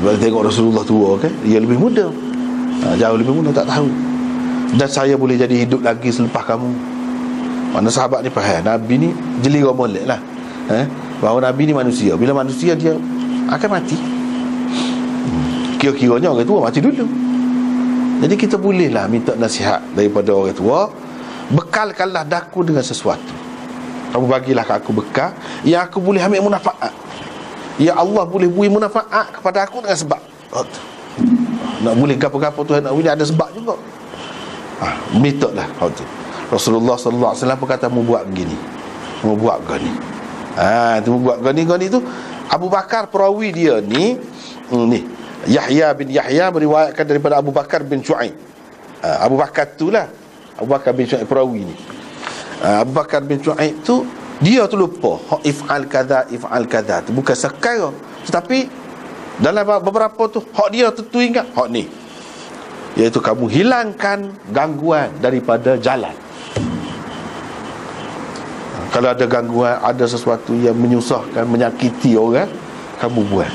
Sebab tengok Rasulullah tua kan, dia lebih muda, jauh lebih muda, tak tahu. Dan saya boleh jadi hidup lagi selepas kamu. Mana sahabat ni faham, Nabi ni jelira molek lah, bahawa Nabi ni manusia. Bila manusia dia akan mati. Kira-kiranya orang tua mati dulu. Jadi kita bolehlah minta nasihat daripada orang tua. Bekalkanlah daku dengan sesuatu. Kamu bagilah ke aku bekal yang aku boleh ambil munafaat. Ya Allah boleh beri munafaat kepada aku dengan sebab. Nak boleh gapo-gapo Tuhan nak boleh ada sebab juga. Minta lah. Rasulullah sallallahu alaihi wasallam berkata, mu buat begini, mu buat begini. Tu buat begini tu. Abu Bakar perawi dia ni Yahya bin Yahya meriwayatkan daripada Abu Bakar bin Shu'aib. Abu Bakar tu lah, Abu Bakar bin Shu'aib perawi ni. Abu Bakar bin Shu'aib tu dia tu lupa if'al kadza tu bukan sekarang, tetapi dalam beberapa tu hak dia tu ingat hak ni, iaitu kamu hilangkan gangguan daripada jalan. Kalau ada gangguan, ada sesuatu yang menyusahkan, menyakiti orang, kamu buat,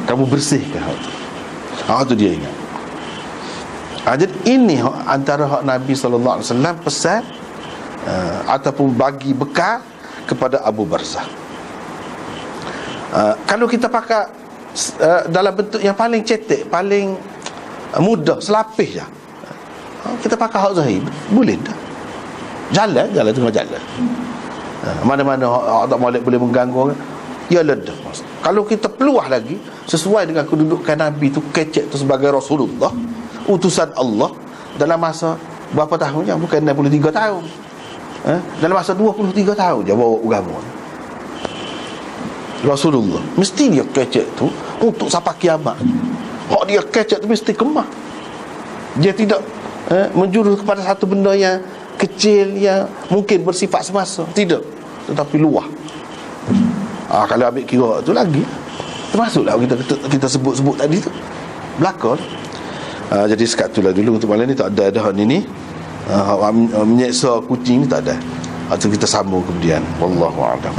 kamu bersihkan hak tu. Hak tu dia ingat. Jadi ini antara hak Nabi SAW pesan ataupun bagi bekal kepada Abu Barzah. Kalau kita pakai dalam bentuk yang paling cetek, paling mudah, selapis je, kita pakai hak zahir, boleh dah. Jalan tengah jalan. Mana-mana hak tak molek boleh mengganggu orang, ya ledah. Kalau kita peluah lagi sesuai dengan kedudukan Nabi tu, kecek tu sebagai Rasulullah, utusan Allah, dalam masa berapa tahun je, bukan 63 tahun, dalam masa 23 tahun je bawa agama Rasulullah. Mesti dia kecek tu untuk sampai kiamat. Hak dia kecek tu mesti kemah. Dia tidak menjurus kepada satu benda yang kecil, yang mungkin bersifat semasa, tidak, tetapi luah. Kalau ambil kira tu lagi, termasuklah kita sebut-sebut tadi tu belakang. Jadi sekat tu lah dulu untuk malam ni. Tak ada dah ni menyeksa kucing ni tak ada. Itu kita sambung kemudian. Wallahu a'lam.